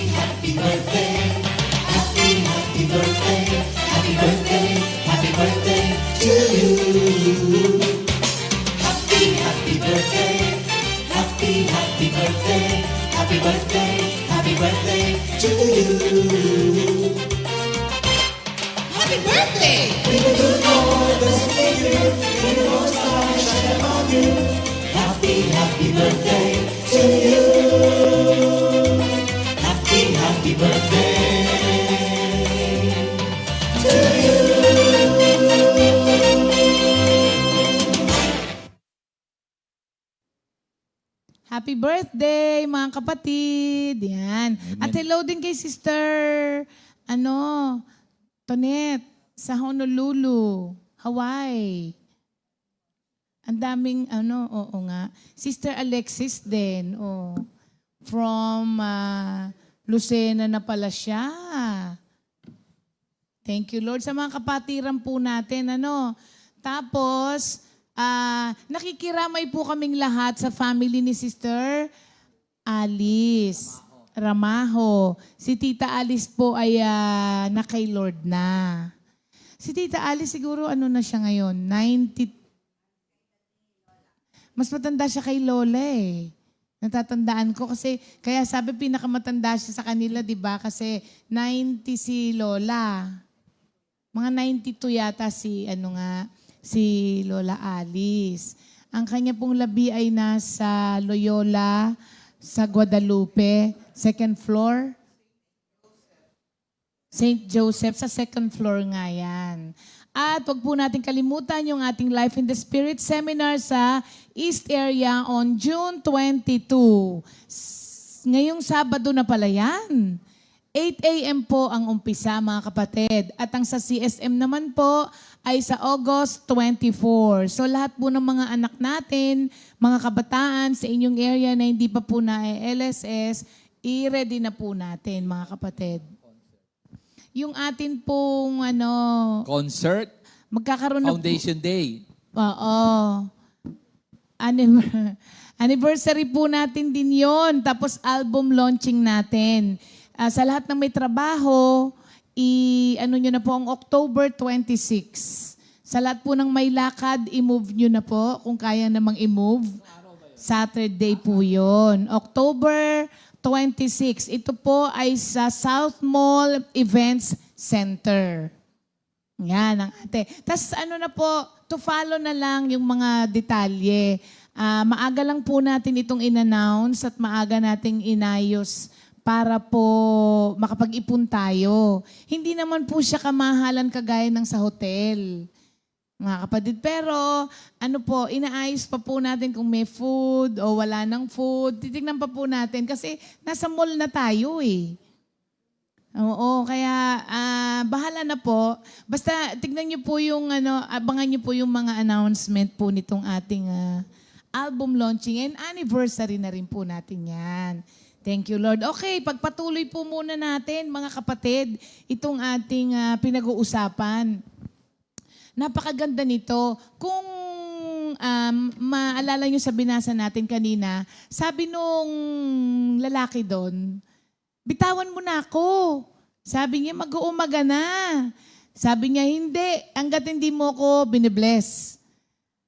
Speaker 1: Happy birthday, happy happy birthday to you.
Speaker 2: Happy birthday!
Speaker 1: May the good Lord bless you, may the Lord's star shine upon you. Happy birthday to you. Happy birthday to you.
Speaker 4: Happy birthday, mga kapatid. Yan. At hello din kay Sister, Tonet, sa Honolulu, Hawaii. Ang daming, oo nga. Sister Alexis din, from Lucena na pala siya. Thank you, Lord. Sa mga kapatiran po natin, Tapos, nakikiramay po kaming lahat sa family ni Sister Alice Ramajo. Si Tita Alice po ay na kay Lord na. Si Tita Alice siguro na siya ngayon? 90. Mas matanda siya kay Lola eh. Natatandaan ko kasi, kaya sabi pinakamatanda siya sa kanila, di ba? Kasi 90 si Lola. Mga 92 yata si Lola Alice. Ang kanya pong labi ay nasa Loyola, sa Guadalupe, second floor. St. Joseph, sa second floor nga yan. At wag po natin kalimutan yung ating Life in the Spirit seminar sa East Area on June 22. Ngayong Sabado na pala yan. 8 a.m. po ang umpisa, mga kapatid. At ang sa CSM naman po ay sa August 24. So lahat po ng mga anak natin, mga kabataan sa inyong area na hindi pa po na LSS, i-ready na po natin, mga kapatid. Yung atin pong
Speaker 3: Concert,
Speaker 4: magkakaroon na
Speaker 3: Foundation Day.
Speaker 4: Oo. Anniversary po natin din yon. Tapos album launching natin. Sa lahat ng may trabaho, nyo na po ang October 26. Sa lahat po ng may lakad, i-move nyo na po kung kaya namang i-move. Saturday po yon. October 26. Ito po ay sa South Mall Events Center. Yan ang ate. Tapos na po, to follow na lang yung mga detalye. Maaga lang po natin itong in-announce at maaga nating inayos para po makapag-ipon tayo. Hindi naman po siya kamahalan kagaya ng sa hotel, mga kapatid. Pero inaayos pa po natin kung may food o wala ng food. Titignan pa po natin kasi nasa mall na tayo eh. Oo, kaya bahala na po. Basta tignan niyo po yung abangan niyo po yung mga announcement po nitong ating album launching and anniversary na rin po natin yan. Thank you, Lord. Okay, pagpatuloy po muna natin, mga kapatid, itong ating pinag-uusapan. Napakaganda nito. Kung maalala nyo sa binasa natin kanina, sabi nung lalaki doon, bitawan mo na ako. Sabi niya, mag-uumaga na. Sabi niya, hindi. Hanggat hindi mo ako binibless.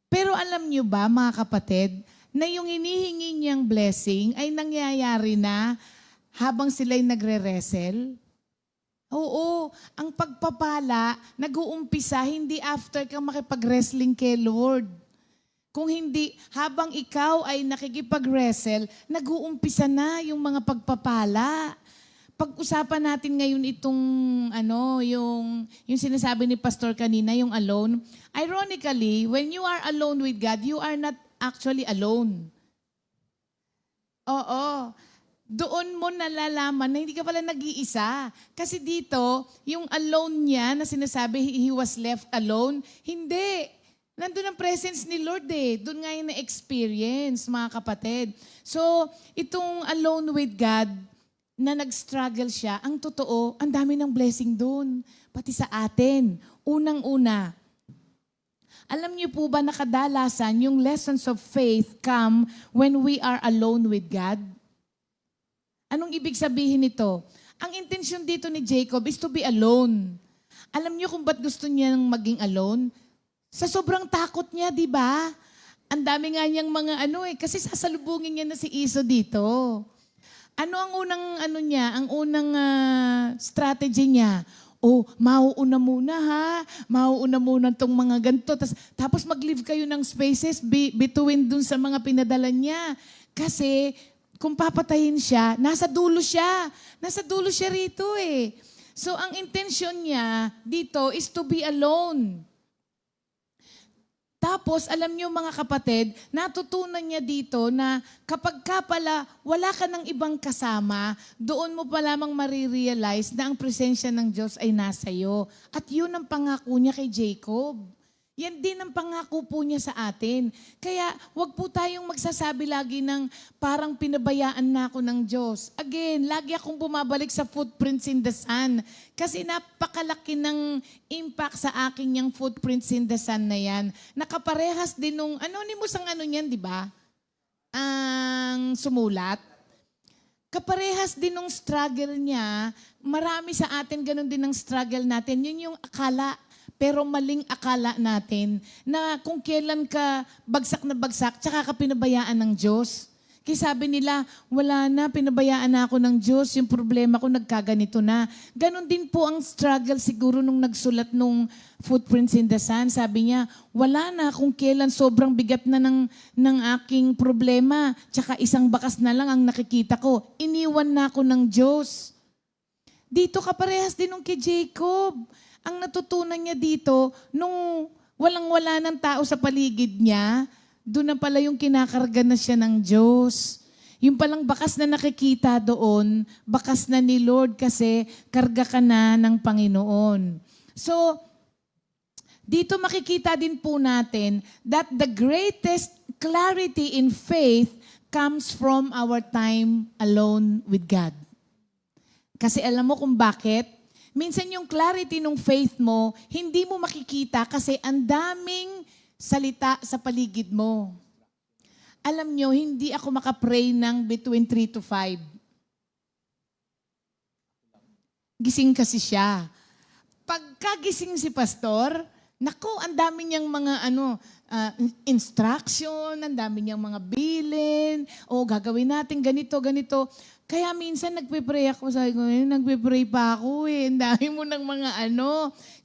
Speaker 4: Pero alam niyo ba, mga kapatid, na yung hinihingi niyang blessing ay nangyayari na habang sila'y nagre-wrestle? Oo, ang pagpapala, nag-uumpisa hindi after kang makipag-wrestling kay Lord. Kung hindi, habang ikaw ay nakikipag-wrestle, nag-uumpisa na yung mga pagpapala. Pag-usapan natin ngayon itong, yung sinasabi ni Pastor kanina, yung alone. Ironically, when you are alone with God, you are not actually alone. Oo. Doon mo nalalaman na hindi ka pala nag-iisa. Kasi dito, yung alone niya na sinasabi he was left alone, hindi. Nandun ang presence ni Lord eh. Doon nga yung na-experience, mga kapatid. So, itong alone with God, na nag-struggle siya, ang totoo, ang dami ng blessing doon. Pati sa atin. Unang-una, alam niyo po ba na kadalasan yung lessons of faith come when we are alone with God? Anong ibig sabihin nito? Ang intention dito ni Jacob is to be alone. Alam niyo kung ba't gusto niya maging alone? Sa sobrang takot niya, di ba? Ang dami nga niyang mga kasi sasalubungin niya na si Esau dito. Ano ang unang ang unang strategy niya? Mauuna muna ha. Mauuna muna tong mga ganito. Tapos mag-leave kayo ng spaces between dun sa mga pinadala niya. Kasi kung papatayin siya, nasa dulo siya. Nasa dulo siya rito eh. So ang intention niya dito is to be alone. Tapos, alam niyo mga kapatid, natutunan niya dito na kapag ka pala wala ka ng ibang kasama, doon mo pa lamang marirealize na ang presensya ng Diyos ay nasa iyo. At yun ang pangako niya kay Jacob. Yan din ang pangako po niya sa atin. Kaya wag po tayong magsasabi lagi ng parang pinabayaan na ako ng Diyos. Again, lagi akong bumabalik sa footprints in the sun. Kasi napakalaki ng impact sa akin yung footprints in the sun na yan. Nakaparehas din nung, anonymous ang niyan, di ba? Ang sumulat. Kaparehas din nung struggle niya. Marami sa atin, ganun din ang struggle natin. Yun yung akala. Pero maling akala natin na kung kailan ka bagsak na bagsak, tsaka ka pinabayaan ng Diyos. Kaya sabi nila, wala na, pinabayaan na ako ng Diyos, yung problema ko nagkaganito na. Ganon din po ang struggle siguro nung nagsulat nung Footprints in the Sun. Sabi niya, wala na kung kailan sobrang bigat na ng aking problema, tsaka isang bakas na lang ang nakikita ko. Iniwan na ako ng Diyos. Dito kaparehas din nung kay Jacob. Ang natutunan niya dito, nung walang-wala ng tao sa paligid niya, doon na pala yung kinakarga na siya ng Diyos. Yung palang bakas na nakikita doon, bakas na ni Lord kasi karga ka na ng Panginoon. So, dito makikita din po natin that the greatest clarity in faith comes from our time alone with God. Kasi alam mo kung bakit? Minsan yung clarity ng faith mo, hindi mo makikita kasi ang daming salita sa paligid mo. Alam nyo, hindi ako makapray ng between 3 to 5. Gising kasi siya. Pagkagising si pastor, naku, ang dami niyang mga instruction, ang dami niyang mga bilin, gagawin natin ganito, ganito. Kaya minsan nagpe-pray ako, sabi ko, nagpe-pray pa ako eh. Ang dami mo ng mga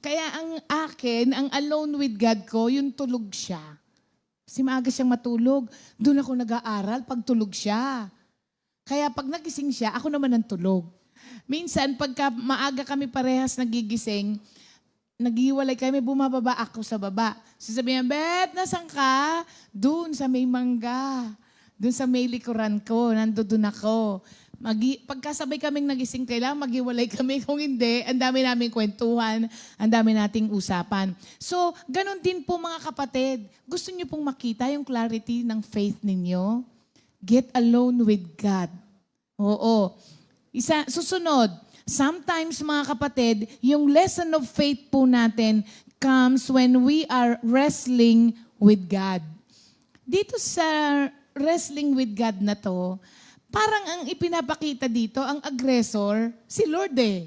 Speaker 4: Kaya ang akin, ang alone with God ko, yung tulog siya. Kasi maaga siyang matulog. Doon ako nag-aaral pag tulog siya. Kaya pag nagising siya, ako naman ang tulog. Minsan, pagka maaga kami parehas nagigising, naghiwalay kami, bumababa ako sa baba. Sasabihin, Bet, nasan ka? Doon sa may mangga. Doon sa may likuran ko, nandoon ako. Pagkasabay kaming nagising, kailangan maghiwalay kami. Kung hindi, ang dami naming kwentuhan, ang dami nating usapan. So, ganun din po mga kapatid. Gusto niyo pong makita yung clarity ng faith ninyo? Get alone with God. Oo. Susunod, sometimes mga kapatid, yung lesson of faith po natin comes when we are wrestling with God. Dito sa wrestling with God na to, parang ang ipinapakita dito, ang aggressor, si Lord eh.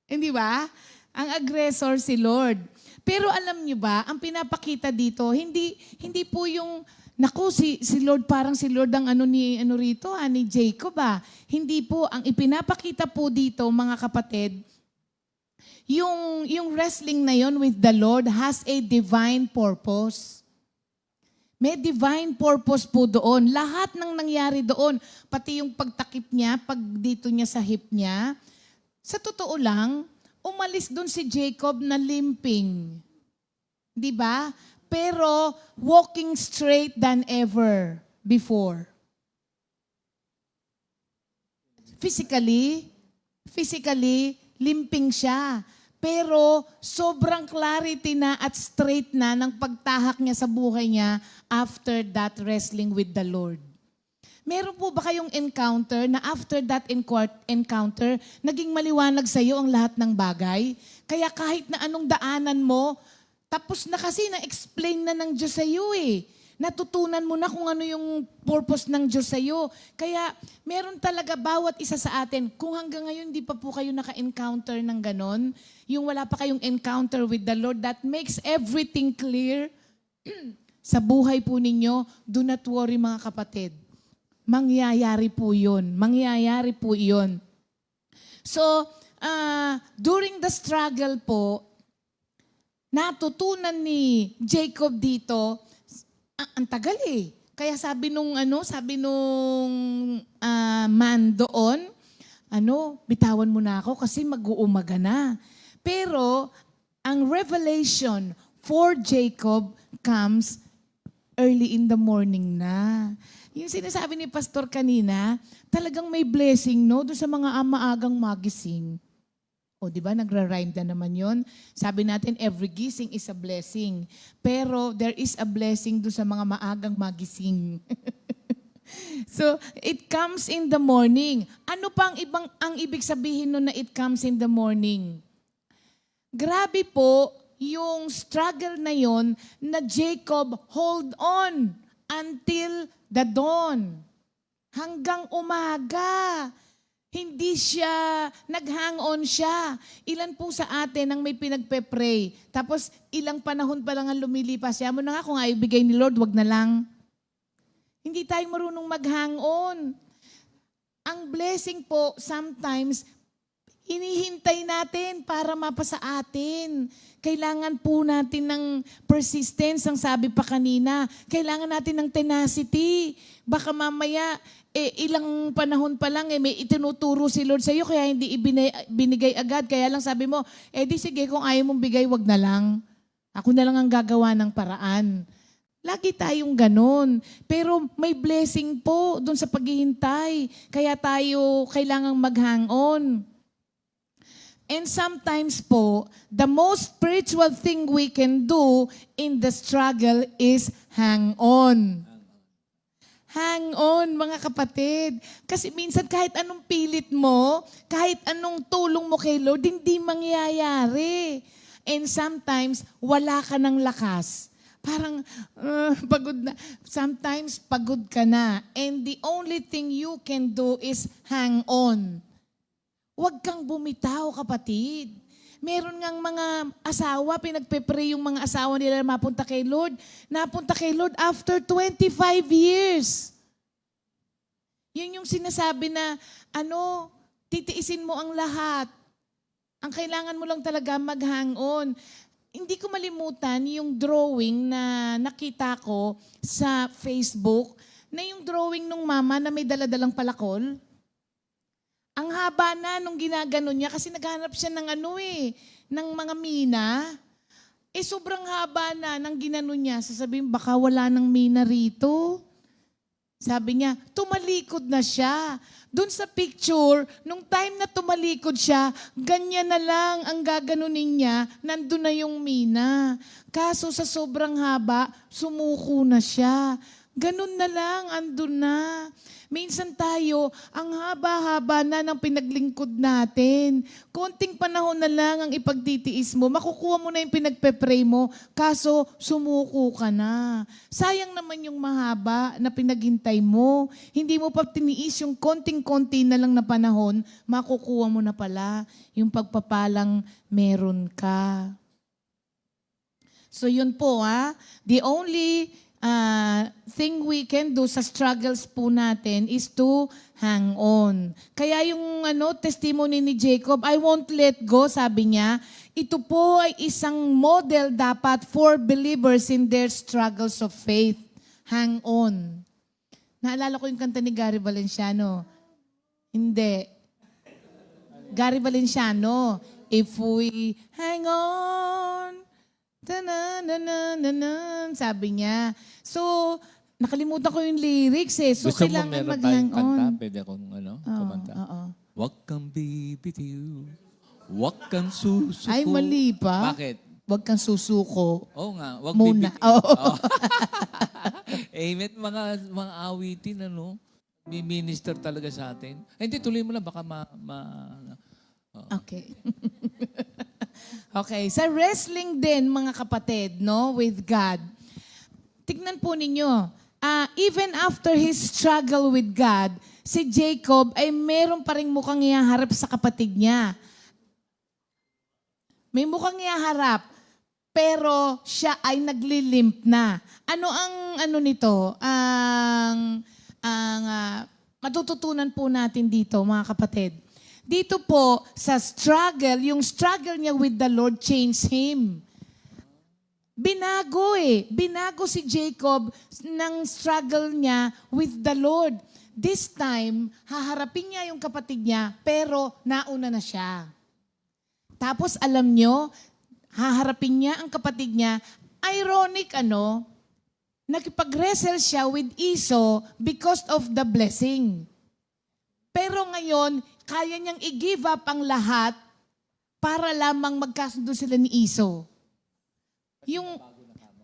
Speaker 4: Hindi ba? Ang aggressor si Lord. Pero alam niyo ba, ang pinapakita dito, hindi po yung, si Lord, parang si Lord ang ni Jacob Hindi po, ang ipinapakita po dito, mga kapatid, yung wrestling na yon with the Lord has a divine purpose. May divine purpose po doon. Lahat ng nangyari doon, pati yung pagtakip niya, pag dito niya sa hip niya, sa totoo lang, umalis doon si Jacob na limping. Di ba? Pero walking straight than ever before. Physically, limping siya. Pero sobrang clarity na at straight na ng pagtahak niya sa buhay niya after that wrestling with the Lord. Meron po ba kayong encounter na after that encounter, naging maliwanag sa iyo ang lahat ng bagay? Kaya kahit na anong daanan mo, tapos na kasi na-explain na ng Diyos sa iyo eh. Natutunan mo na kung ano yung purpose ng Diyos sa iyo. Kaya meron talaga bawat isa sa atin. Kung hanggang ngayon di pa po kayo naka-encounter ng ganon, yung wala pa kayong encounter with the Lord, that makes everything clear sa buhay po ninyo. Do not worry mga kapatid. mangyayari po yun. Mangyayari po yun. So, during the struggle po, natutunan ni Jacob dito, ang tagal eh. Kaya sabi nung man doon, bitawan mo na ako kasi mag-uumaga na. Pero, ang revelation for Jacob comes early in the morning na. Yung sinasabi ni Pastor kanina, talagang may blessing, no? Doon sa mga maagang magising. O, di ba? Nagra-rhyme na naman yon. Sabi natin, every gising is a blessing. Pero there is a blessing doon sa mga maagang magising. So, it comes in the morning. Ano pa ang ibig sabihin nun na it comes in the morning? Grabe po yung struggle na yon na Jacob hold on until the dawn. Hanggang umaga. Hindi siya, nag-hang on siya. Ilan po sa atin ang may pinagpe-pray. Tapos ilang panahon pa lang ang lumilipas. Siya mo na nga kung ayaw ibigay ni Lord, wag na lang. Hindi tayo marunong mag-hang on. Ang blessing po, sometimes, hinihintay natin para mapasa atin. Kailangan po natin ng persistence, ang sabi pa kanina. Kailangan natin ng tenacity. Baka mamaya, ilang panahon pa lang, may itinuturo si Lord sa'yo, kaya hindi binigay agad. Kaya lang sabi mo, di sige, kung ayaw mong bigay, wag na lang. Ako na lang ang gagawa ng paraan. Lagi tayong ganun. Pero may blessing po dun sa paghihintay. Kaya tayo kailangang mag-hang on. And sometimes po, the most spiritual thing we can do in the struggle is hang on. Hang on, mga kapatid. Kasi minsan kahit anong pilit mo, kahit anong tulong mo kay Lord, hindi mangyayari. And sometimes, wala ka ng lakas. Parang pagod na. Sometimes, pagod ka na. And the only thing you can do is hang on. Huwag kang bumitaw, kapatid. Meron ngang mga asawa, pinagpe-pray yung mga asawa nila na mapunta kay Lord. Napunta kay Lord after 25 years. Yun yung sinasabi na, titiisin mo ang lahat. Ang kailangan mo lang talaga mag-hang on. Hindi ko malimutan yung drawing na nakita ko sa Facebook, na yung drawing nung mama na may daladalang palakol. Ang haba na nung ginagano niya kasi naghanap siya ng ng mga mina. Sobrang haba na nang ginano niya. Sasabihin, baka wala ng mina rito. Sabi niya, tumalikod na siya. Doon sa picture, nung time na tumalikod siya, ganyan na lang ang gaganunin niya, nandun na yung mina. Kaso sa sobrang haba, sumuko na siya. Ganun na lang, andun na. Minsan tayo, ang haba-haba na ng pinaglingkod natin. Konting panahon na lang ang ipagtitiis mo. Makukuha mo na yung pinagpe-pray mo, kaso sumuko ka na. Sayang naman yung mahaba na pinaghintay mo. Hindi mo pa tiniis yung konting-konti na lang na panahon, makukuha mo na pala yung pagpapalang meron ka. So yun po the only thing we can do sa struggles po natin is to hang on. Kaya yung testimony ni Jacob, I won't let go, sabi niya, ito po ay isang model dapat for believers in their struggles of faith. Hang on. Naalala ko yung kanta ni Gary Valenciano. Hindi. Gary Valenciano, if we hang on, ta-na-na-na-na-na, sabi niya. So, nakalimutan ko yung lyrics So,
Speaker 3: gusto mo
Speaker 4: kailangan
Speaker 3: meron
Speaker 4: mag-hang
Speaker 3: tayong kanta?
Speaker 4: on.
Speaker 3: Pwede akong kumanta.
Speaker 4: Oo.
Speaker 3: Huwag kang bibitiw, huwag kang susuko.
Speaker 4: Ay, mali pa.
Speaker 3: Bakit?
Speaker 4: Huwag kang susuko.
Speaker 3: Oo nga, huwag
Speaker 4: Muna.
Speaker 3: bibitiw.
Speaker 4: Oo.
Speaker 3: Amen, mga awitin, may minister talaga sa atin. Hindi, tuloy mo lang, baka
Speaker 4: Okay. Okay, sa wrestling din, mga kapatid, with God. Tignan po ninyo, even after his struggle with God, si Jacob ay meron pa rin mukhang ihaharap sa kapatid niya. May mukhang ihaharap, pero siya ay naglilimp na. Ano ang nito? ang matututunan po natin dito, mga kapatid. Dito po, sa struggle, yung struggle niya with the Lord changed him. Binago Binago si Jacob ng struggle niya with the Lord. This time, haharapin niya yung kapatid niya, pero nauna na siya. Tapos alam nyo, haharapin niya ang kapatid niya. Ironic, nakipag-wrestle siya with Esau because of the blessing. Pero ngayon, kaya niyang i-give up ang lahat para lamang magkasundo sila ni Esau.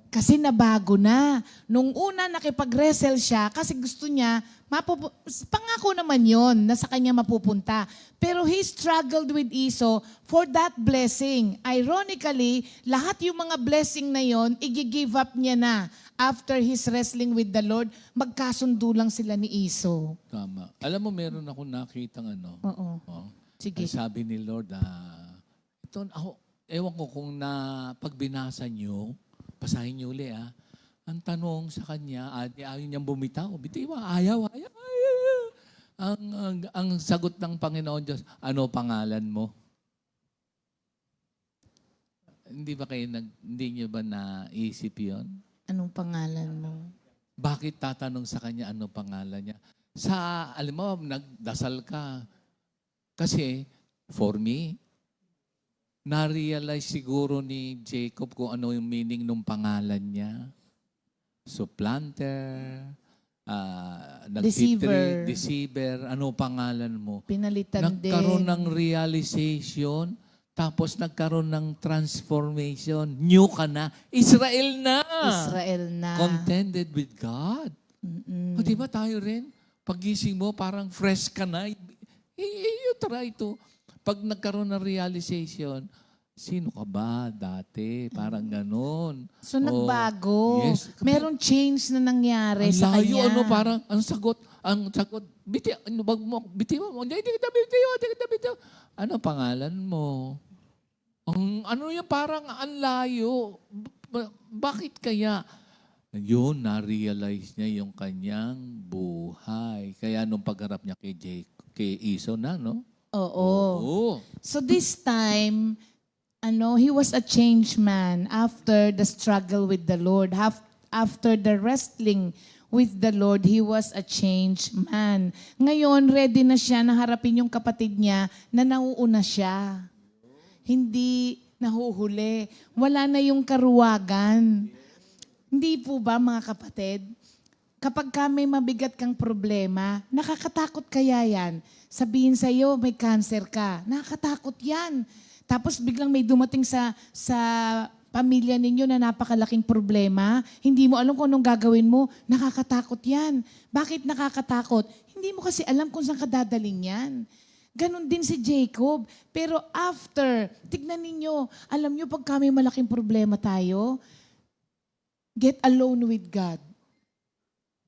Speaker 4: Kasi nabago na. Nung una nakipag-wrestle siya kasi gusto niya, pangako naman yon na sa kanya mapupunta. Pero he struggled with Esau for that blessing. Ironically, lahat yung mga blessing na yon, i-give up niya na. After his wrestling with the Lord, magkasundo lang sila ni Esau.
Speaker 3: Tama. Alam mo, meron ako nakitang
Speaker 4: Oo. Sige.
Speaker 3: Ang sabi ni Lord, ito, ewan ko kung pag binasa nyo, basahin nyo uli ang tanong sa kanya, ayaw niyang bumitaw. Bitiwa, ayaw. Ang sagot ng Panginoon Diyos, ano pangalan mo? Hindi nyo ba naisip yon?
Speaker 4: Anong pangalan mo?
Speaker 3: Bakit tatanong sa kanya ano pangalan niya? Alam mo, nagdasal ka. Kasi, for me, na-realize siguro ni Jacob kung ano yung meaning ng pangalan niya. Supplanter, deceiver, ano pangalan mo?
Speaker 4: Pinalitan
Speaker 3: Nagkaroon
Speaker 4: din.
Speaker 3: ng realization, tapos nagkaroon ng transformation. New ka na. Israel na.
Speaker 4: Israel na.
Speaker 3: Contended with God.
Speaker 4: Mm-mm.
Speaker 3: O diba tayo rin? Pagising mo, parang fresh ka na. You try to. Pag nagkaroon ng realization, sino ka ba dati? Parang ganon.
Speaker 4: So nagbago.
Speaker 3: Yes.
Speaker 4: Meron change na nangyari
Speaker 3: Ang
Speaker 4: sa
Speaker 3: layo,
Speaker 4: kanya.
Speaker 3: parang ang sagot, bitiw mo, hindi kita bitiw. Ano pangalan mo? Parang ang layo. Bakit kaya? Yun, na-realize niya yung kanyang buhay. Kaya nung pagharap niya kay Esau na, no?
Speaker 4: Oo.
Speaker 3: Oo.
Speaker 4: So this time, he was a changed man after the struggle with the Lord. After the wrestling with the Lord, he was a changed man. Ngayon, ready na siya na harapin yung kapatid niya na nauuna siya. Hindi nahuhuli. Wala na yung karuwagan. Hindi po ba, mga kapatid? Kapag may mabigat kang problema, nakakatakot kaya yan? Sabihin sa'yo, may cancer ka. Nakakatakot yan. Tapos biglang may dumating sa pamilya ninyo na napakalaking problema. Hindi mo alam kung anong gagawin mo. Nakakatakot yan. Bakit nakakatakot? Hindi mo kasi alam kung saan ka dadaling yan. Ganon din si Jacob. Pero after, tignan ninyo, alam nyo pag may malaking problema tayo, get alone with God.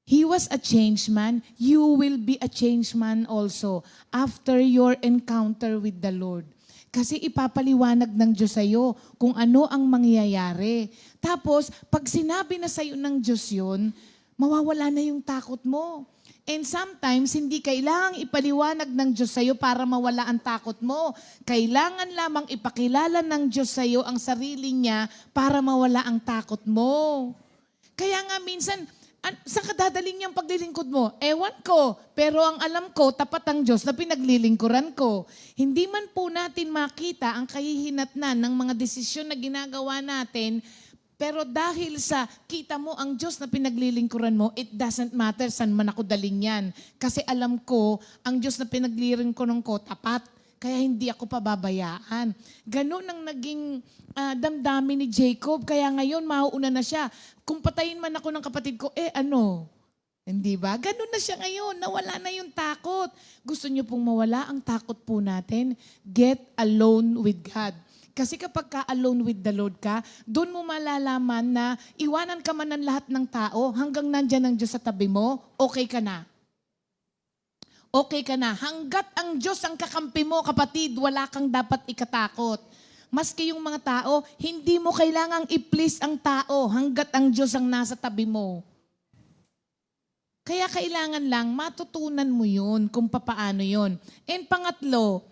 Speaker 4: He was a changed man. You will be a changed man also after your encounter with the Lord. Kasi ipapaliwanag ng Diyos sa'yo kung ano ang mangyayari. Tapos, pag sinabi na sa'yo ng Diyos yun, mawawala na yung takot mo. And sometimes, hindi kailangang ipaliwanag ng Diyos sa'yo para mawala ang takot mo. Kailangan lamang ipakilala ng Diyos sa'yo ang sarili niya para mawala ang takot mo. Kaya nga minsan, saan ka dadaling niyang paglilingkod mo? Ewan ko, pero ang alam ko, tapat ang Diyos na pinaglilingkuran ko. Hindi man po natin makita ang kahihinatnan ng mga desisyon na ginagawa natin, pero dahil sa kita mo ang Diyos na pinaglilingkuran mo, it doesn't matter saan man ako daling yan. Kasi alam ko, ang Diyos na pinaglilingkuran ko, tapat. Kaya hindi ako pababayaan. Ganun ang naging damdamin ni Jacob. Kaya ngayon, mauuna na siya. Kung patayin man ako ng kapatid ko, Hindi ba? Ganun na siya ngayon. Nawala na yung takot. Gusto niyo pong mawala ang takot po natin? Get alone with God. Kasi kapag ka-alone with the Lord ka, doon mo malalaman na iwanan ka man ng lahat ng tao, hanggang nandyan ang Diyos sa tabi mo, okay ka na. Okay ka na. Hanggat ang Diyos ang kakampi mo, kapatid, wala kang dapat ikatakot. Maski yung mga tao, hindi mo kailangang i-please ang tao hanggat ang Diyos ang nasa tabi mo. Kaya kailangan lang matutunan mo yun kung papaano yun. And pangatlo,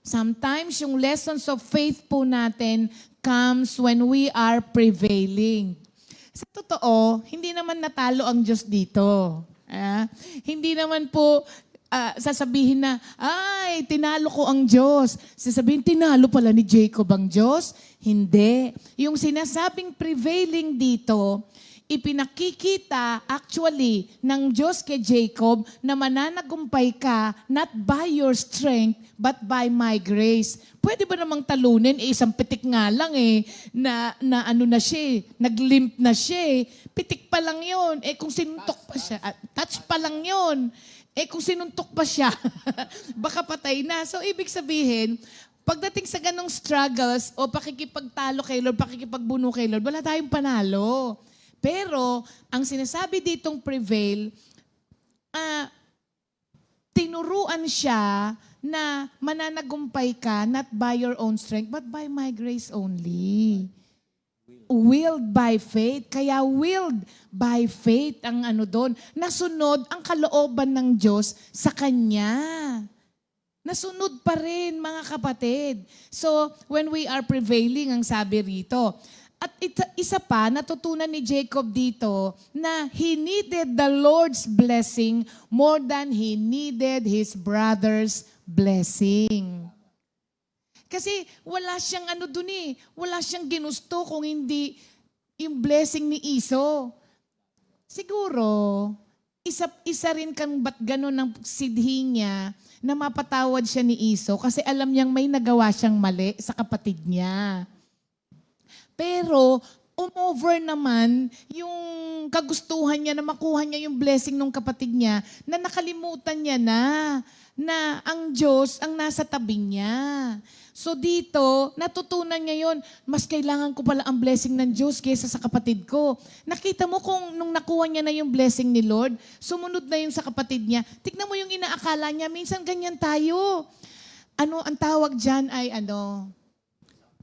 Speaker 4: sometimes yung lessons of faith po natin comes when we are prevailing. Sa totoo, hindi naman natalo ang Diyos dito. Hindi naman po sasabihin na, ay, tinalo ko ang Diyos. Sasabihin, tinalo pala ni Jacob ang Diyos. Hindi. Yung sinasabing prevailing dito, ipinakikita actually ng Diyos kay Jacob na mananagumpay ka not by your strength but by my grace. Pwede ba namang talunin? Isang pitik nga lang na ano na siya naglimp na siya Pitik pa lang yun. Kung sinuntok pa siya, touch pa lang yun. Kung sinuntok pa siya, baka patay na. So, ibig sabihin, pagdating sa ganong struggles o pakikipagtalo kay Lord, pakikipagbuno kay Lord, wala tayong panalo. Pero, ang sinasabi ditong prevail, tinuruan siya na mananagumpay ka not by your own strength, but by my grace only. Willed by faith. Kaya willed by faith ang ano doon. Nasunod ang kalooban ng Diyos sa Kanya. Nasunod pa rin, mga kapatid. So, when we are prevailing, ang sabi rito. At isa pa, natutunan ni Jacob dito na he needed the Lord's blessing more than he needed his brother's blessing. Kasi wala siyang wala siyang ginusto kung hindi yung blessing ni Iso. Siguro, isa rin kang ba't ganun ang sidhi niya na mapatawad siya ni Iso kasi alam niyang may nagawa siyang mali sa kapatid niya. Pero, umover naman yung kagustuhan niya na makuha niya yung blessing ng kapatid niya na nakalimutan niya na ang Diyos ang nasa tabi niya. So dito, natutunan niya yun, mas kailangan ko pala ang blessing ng Diyos kaysa sa kapatid ko. Nakita mo kung nung nakuha niya na yung blessing ni Lord, sumunod na yung sa kapatid niya. Tignan mo yung inaakala niya, minsan ganyan tayo. Ang tawag dyan ay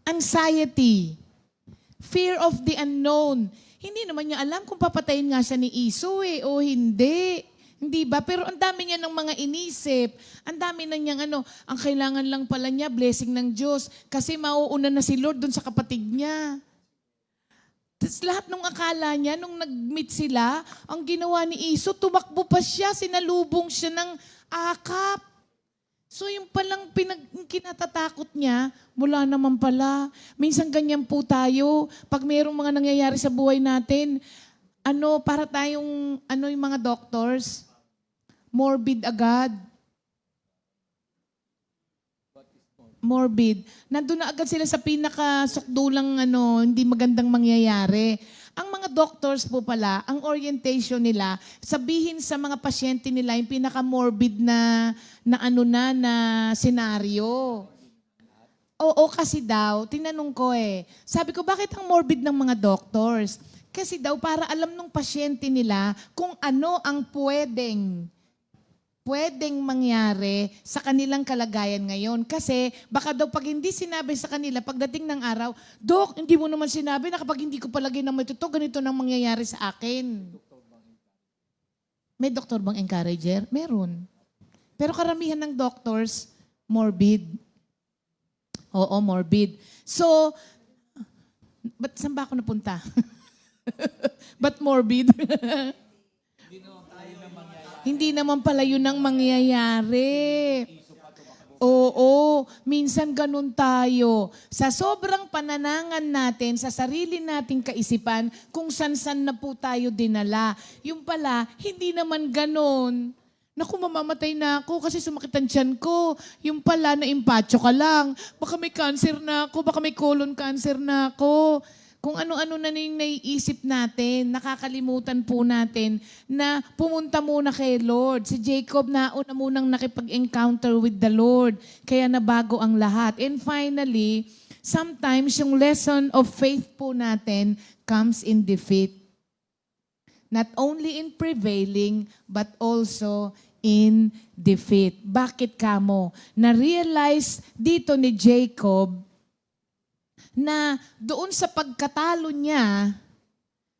Speaker 4: anxiety. Fear of the unknown. Hindi naman niya alam kung papatayin nga siya ni Iso o hindi. Hindi ba? Pero ang dami niya ng mga inisip. Ang dami na niyang ang kailangan lang pala niya, blessing ng Diyos. Kasi mauuna na si Lord dun sa kapatid niya. Tapos lahat ng akala niya, nung nag-meet sila, ang ginawa ni Iso, tumakbo pa siya, sinalubong siya ng akap. So yung palang kinatatakot niya, wala naman pala. Minsan ganyan po tayo. Pag mayroong mga nangyayari sa buhay natin, para tayong, yung mga doctors, morbid agad. Morbid. Nandun na agad sila sa pinakasukdulang hindi magandang mangyayari. Ang mga doctors po pala, ang orientation nila, sabihin sa mga pasyente nila yung pinaka-morbid na senaryo. Oo, kasi daw, tinanong ko sabi ko, bakit ang morbid ng mga doctors? Kasi daw, para alam ng pasyente nila kung ano ang pwedeng mangyari sa kanilang kalagayan ngayon. Kasi baka daw pag hindi sinabi sa kanila, pagdating ng araw, Dok, hindi mo naman sinabi na kapag hindi ko palagay ng ito, ganito nang mangyayari sa akin. May doktor bang encourager? Meron. Pero karamihan ng doctors, morbid. Oo, morbid. So, saan ba ako napunta? Ba't morbid? Hindi naman pala yun ang mangyayari. Oo, minsan ganun tayo. Sa sobrang pananangan natin, sa sarili nating kaisipan, kung san-san na po tayo dinala. Yung pala, hindi naman ganun. Naku, mamamatay na ako kasi sumakit ang tiyan ko. Yung pala, na-impatyo ka lang. Baka may cancer na ako, baka may colon cancer na ako. Kung ano-ano na yung naiisip natin, nakakalimutan po natin na pumunta muna kay Lord. Si Jacob nauna munang nakipag-encounter with the Lord, kaya nabago ang lahat. And finally, sometimes yung lesson of faith po natin comes in defeat. Not only in prevailing, but also in defeat. Bakit kamo? Na-realize dito ni Jacob na doon sa pagkatalo niya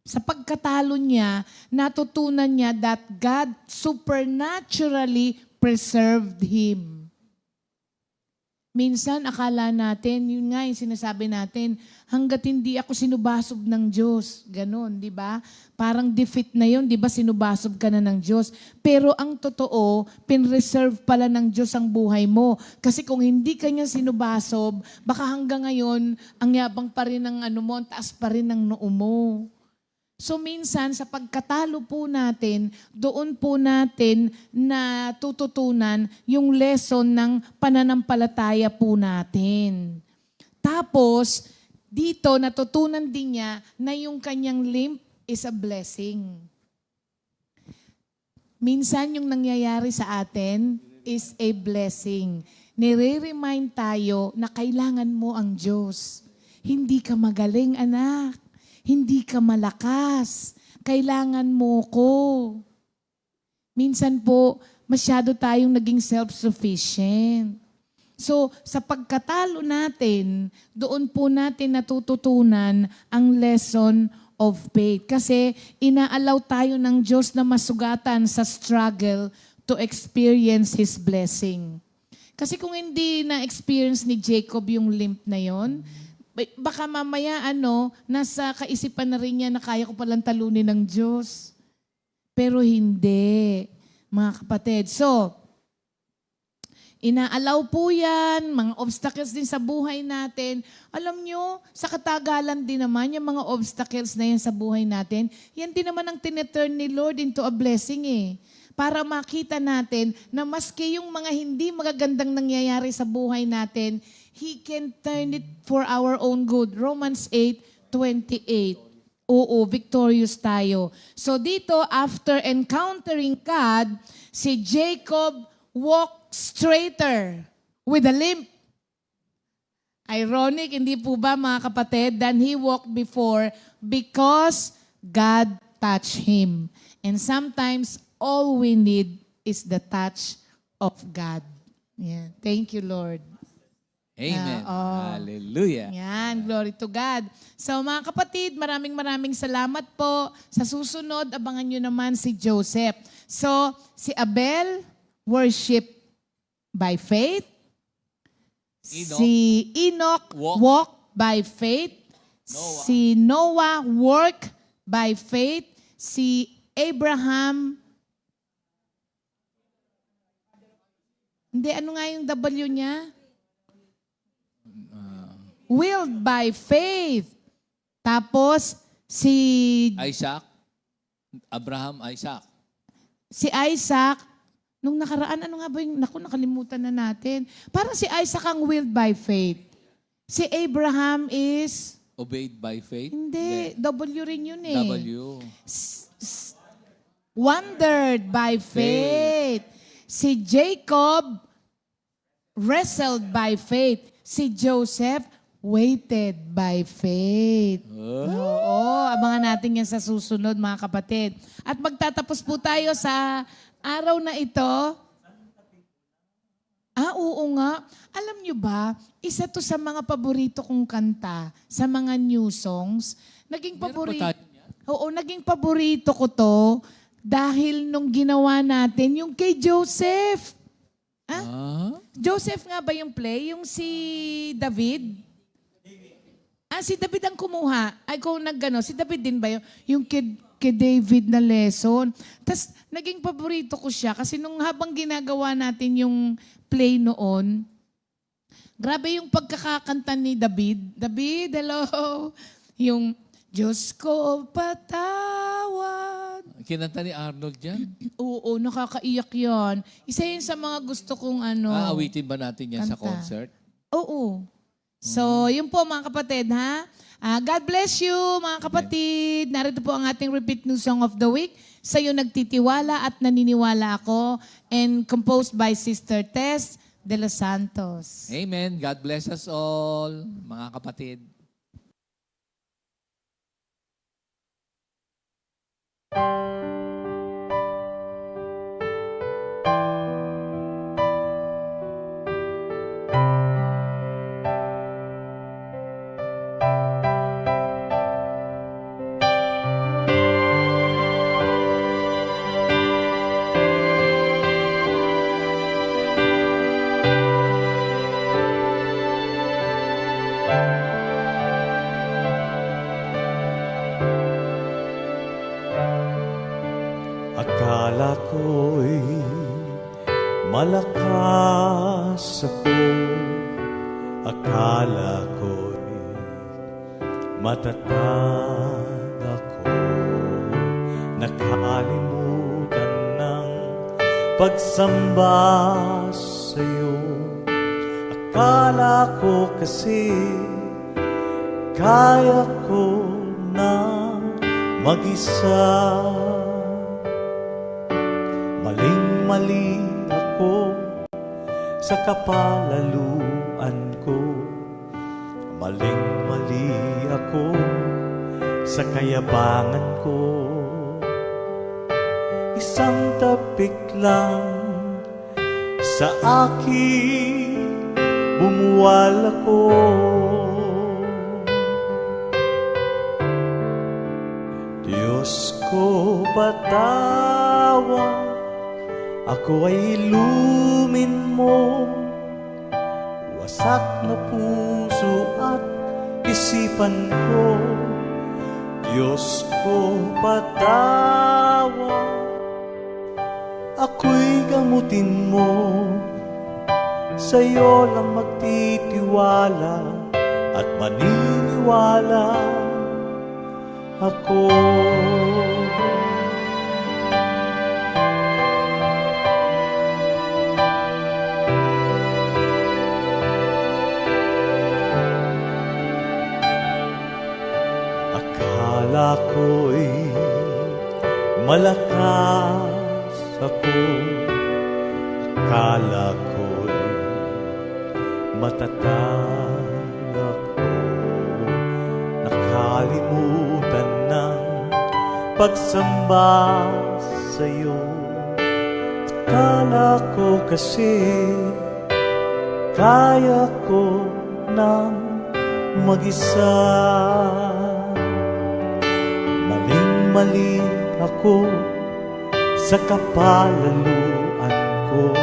Speaker 4: Sa pagkatalo niya, natutunan niya that God supernaturally preserved him. Minsan, akala natin, yun nga yung sinasabi natin, hanggat hindi ako sinubasob ng Diyos. Ganon, di ba? Parang defeat na yun, di ba? Sinubasob ka na ng Diyos. Pero ang totoo, pinreserve pala ng Diyos ang buhay mo. Kasi kung hindi ka niya sinubasob, baka hanggang ngayon, ang yabang pa rin ng ano mo, ang taas pa rin ng noo mo. So minsan sa pagkatalo po natin, doon po natin natututunan yung lesson ng pananampalataya po natin. Tapos, dito natutunan din niya na yung kanyang limp is a blessing. Minsan yung nangyayari sa atin is a blessing. Nire-remind tayo na kailangan mo ang Diyos. Hindi ka magaling, anak. Hindi ka malakas. Kailangan mo ko. Minsan po, masyado tayong naging self-sufficient. So, sa pagkatalo natin, doon po natin natututunan ang lesson of faith. Kasi inaalaw tayo ng Diyos na masugatan sa struggle to experience His blessing. Kasi kung hindi na-experience ni Jacob yung limp na yon, baka mamaya nasa kaisipan na rin niya na kaya ko palang talunin ng Diyos. Pero hindi, mga kapatid. So, inaalaw po yan, mga obstacles din sa buhay natin. Alam nyo, sa katagalan din naman, yung mga obstacles na yan sa buhay natin, yan din naman ang tineturn ni Lord into a blessing Para makita natin na maski yung mga hindi magagandang nangyayari sa buhay natin, He can turn it for our own good. Romans 8:28. Oo, victorious tayo. So dito, after encountering God, si Jacob walked straighter with a limp. Ironic, hindi po ba mga kapatid, than he walked before because God touched him. And sometimes, all we need is the touch of God. Yeah. Thank you, Lord.
Speaker 3: Amen. Hallelujah.
Speaker 4: Yan, glory to God. So mga kapatid, maraming salamat po. Sa susunod, abangan nyo naman si Joseph. So, si Abel, worship by faith. Si Enoch, walk by faith. Si Noah, work by faith. Si Abraham, hindi, ano nga yung W niya? Willed by faith. Tapos, si
Speaker 3: Isaac. Abraham, Isaac.
Speaker 4: Si Isaac, nung nakaraan, ano nga ba yung, nakalimutan na natin. Parang si Isaac ang willed by faith. Si Abraham is,
Speaker 3: Obeyed by faith.
Speaker 4: hindi, W rin yun
Speaker 3: W.
Speaker 4: Wondered by faith. Si Jacob, wrestled by faith. Si Joseph, waited by faith. Oo, abangan natin yan sa susunod mga kapatid. At magtatapos po tayo sa araw na ito. Oo nga. Alam nyo ba, isa to sa mga paborito kong kanta, sa mga new songs. Naging paborito. Oo, naging paborito ko to dahil nung ginawa natin yung kay Joseph. Joseph nga ba yung play? Yung si David? Si David ang kumuha. Ay, kung naggano, si David din ba yun? Yung kay David na lesson. Tapos, naging paborito ko siya kasi nung habang ginagawa natin yung play noon, grabe yung pagkakakanta ni David. David, hello! Yung, Diyos ko patawad.
Speaker 3: Kinanta ni Arnold dyan?
Speaker 4: Oo, nakakaiyak yan. Isa yun sa mga gusto kong
Speaker 3: Aawitin ba natin yan sa
Speaker 4: kanta.
Speaker 3: concert?
Speaker 4: Oo. So, yun po mga kapatid, ha? God bless you, mga kapatid. Narito po ang ating repeat new song of the week. Sa iyo nagtitiwala at naniniwala ako, and composed by Sister Tess de los Santos.
Speaker 3: Amen. God bless us all, mga kapatid.
Speaker 5: Akala ko'y matatag ako, nakalimutan ng pagsamba sa'yo. Akala ko kasi kaya ko na mag-isa. Maling-mali ako sa kapalaluan ko. Maling-mali ako sa kayabangan ko. Isang tapik lang sa akin bumuwal ako. Diyos ko, patawad, ako ay ilumin mo. Wasak na puso at isipan ko. Diyos ko, patawad, ako'y gamutin mo. Sa'yo lang magtitiwala at maniniwala ako. Akala ko'y malakas ako, akala ko'y matatag ako, nakalimutan ng pagsamba sa'yo. Akala ko kasi kaya ko nang mag-isa. Maling-mali ako sa kapalaluan ko.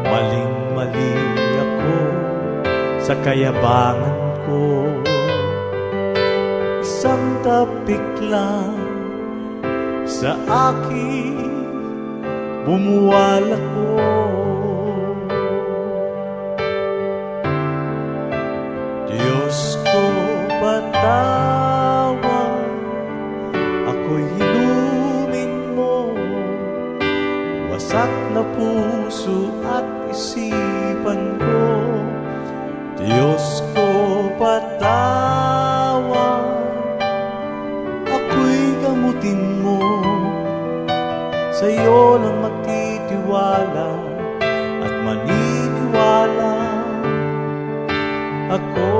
Speaker 5: Maling-mali ako sa kayabangan ko. Isang tapik lang sa akin bumuwal ako. Diyos ko, patawad, ako'y hilumin mo. Wasak na puso at isipan ko. Diyos ko, patawad, ako'y gamutin mo. Sa'yo lang magtitiwala at maniniwala ako.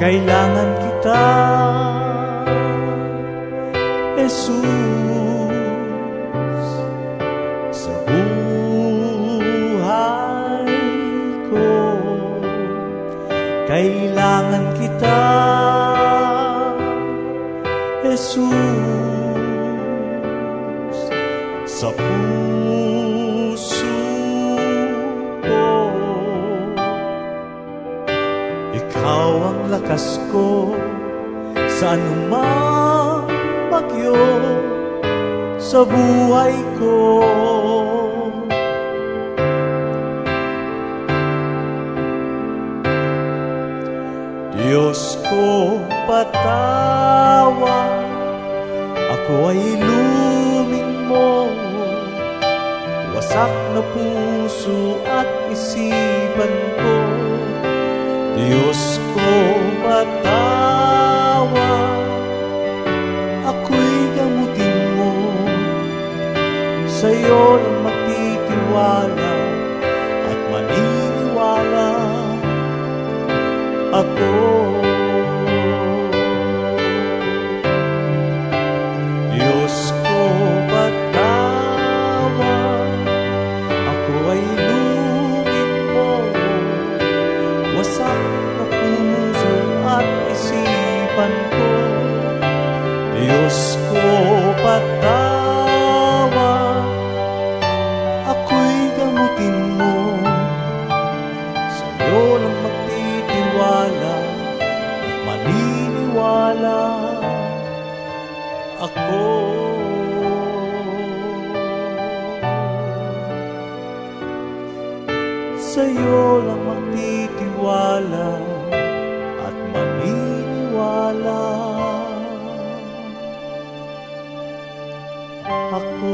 Speaker 5: Kailangan kita, Jesus, sa buhay ko. Kailangan kita, Jesus, sa puso ko. Ikaw ang lakas ko sa anumang bagyo sa buhay ko. Diyos ko, patawad, ako ay ilumin mo. Wasak na puso at isipan ko. Diyos ko, patawad, ako'y gamutin mo. Sa'yo lang magtitiwala at maniniwala ako. Diyos ko, patawad, ako ay ilumin mo. Wasak na puso at isipan ko. Diyos ko, patawad, ako'y gamutin mo. Sa'yo lang magtitiwala sa'yo lang magtitiwala at maniniwala. Ako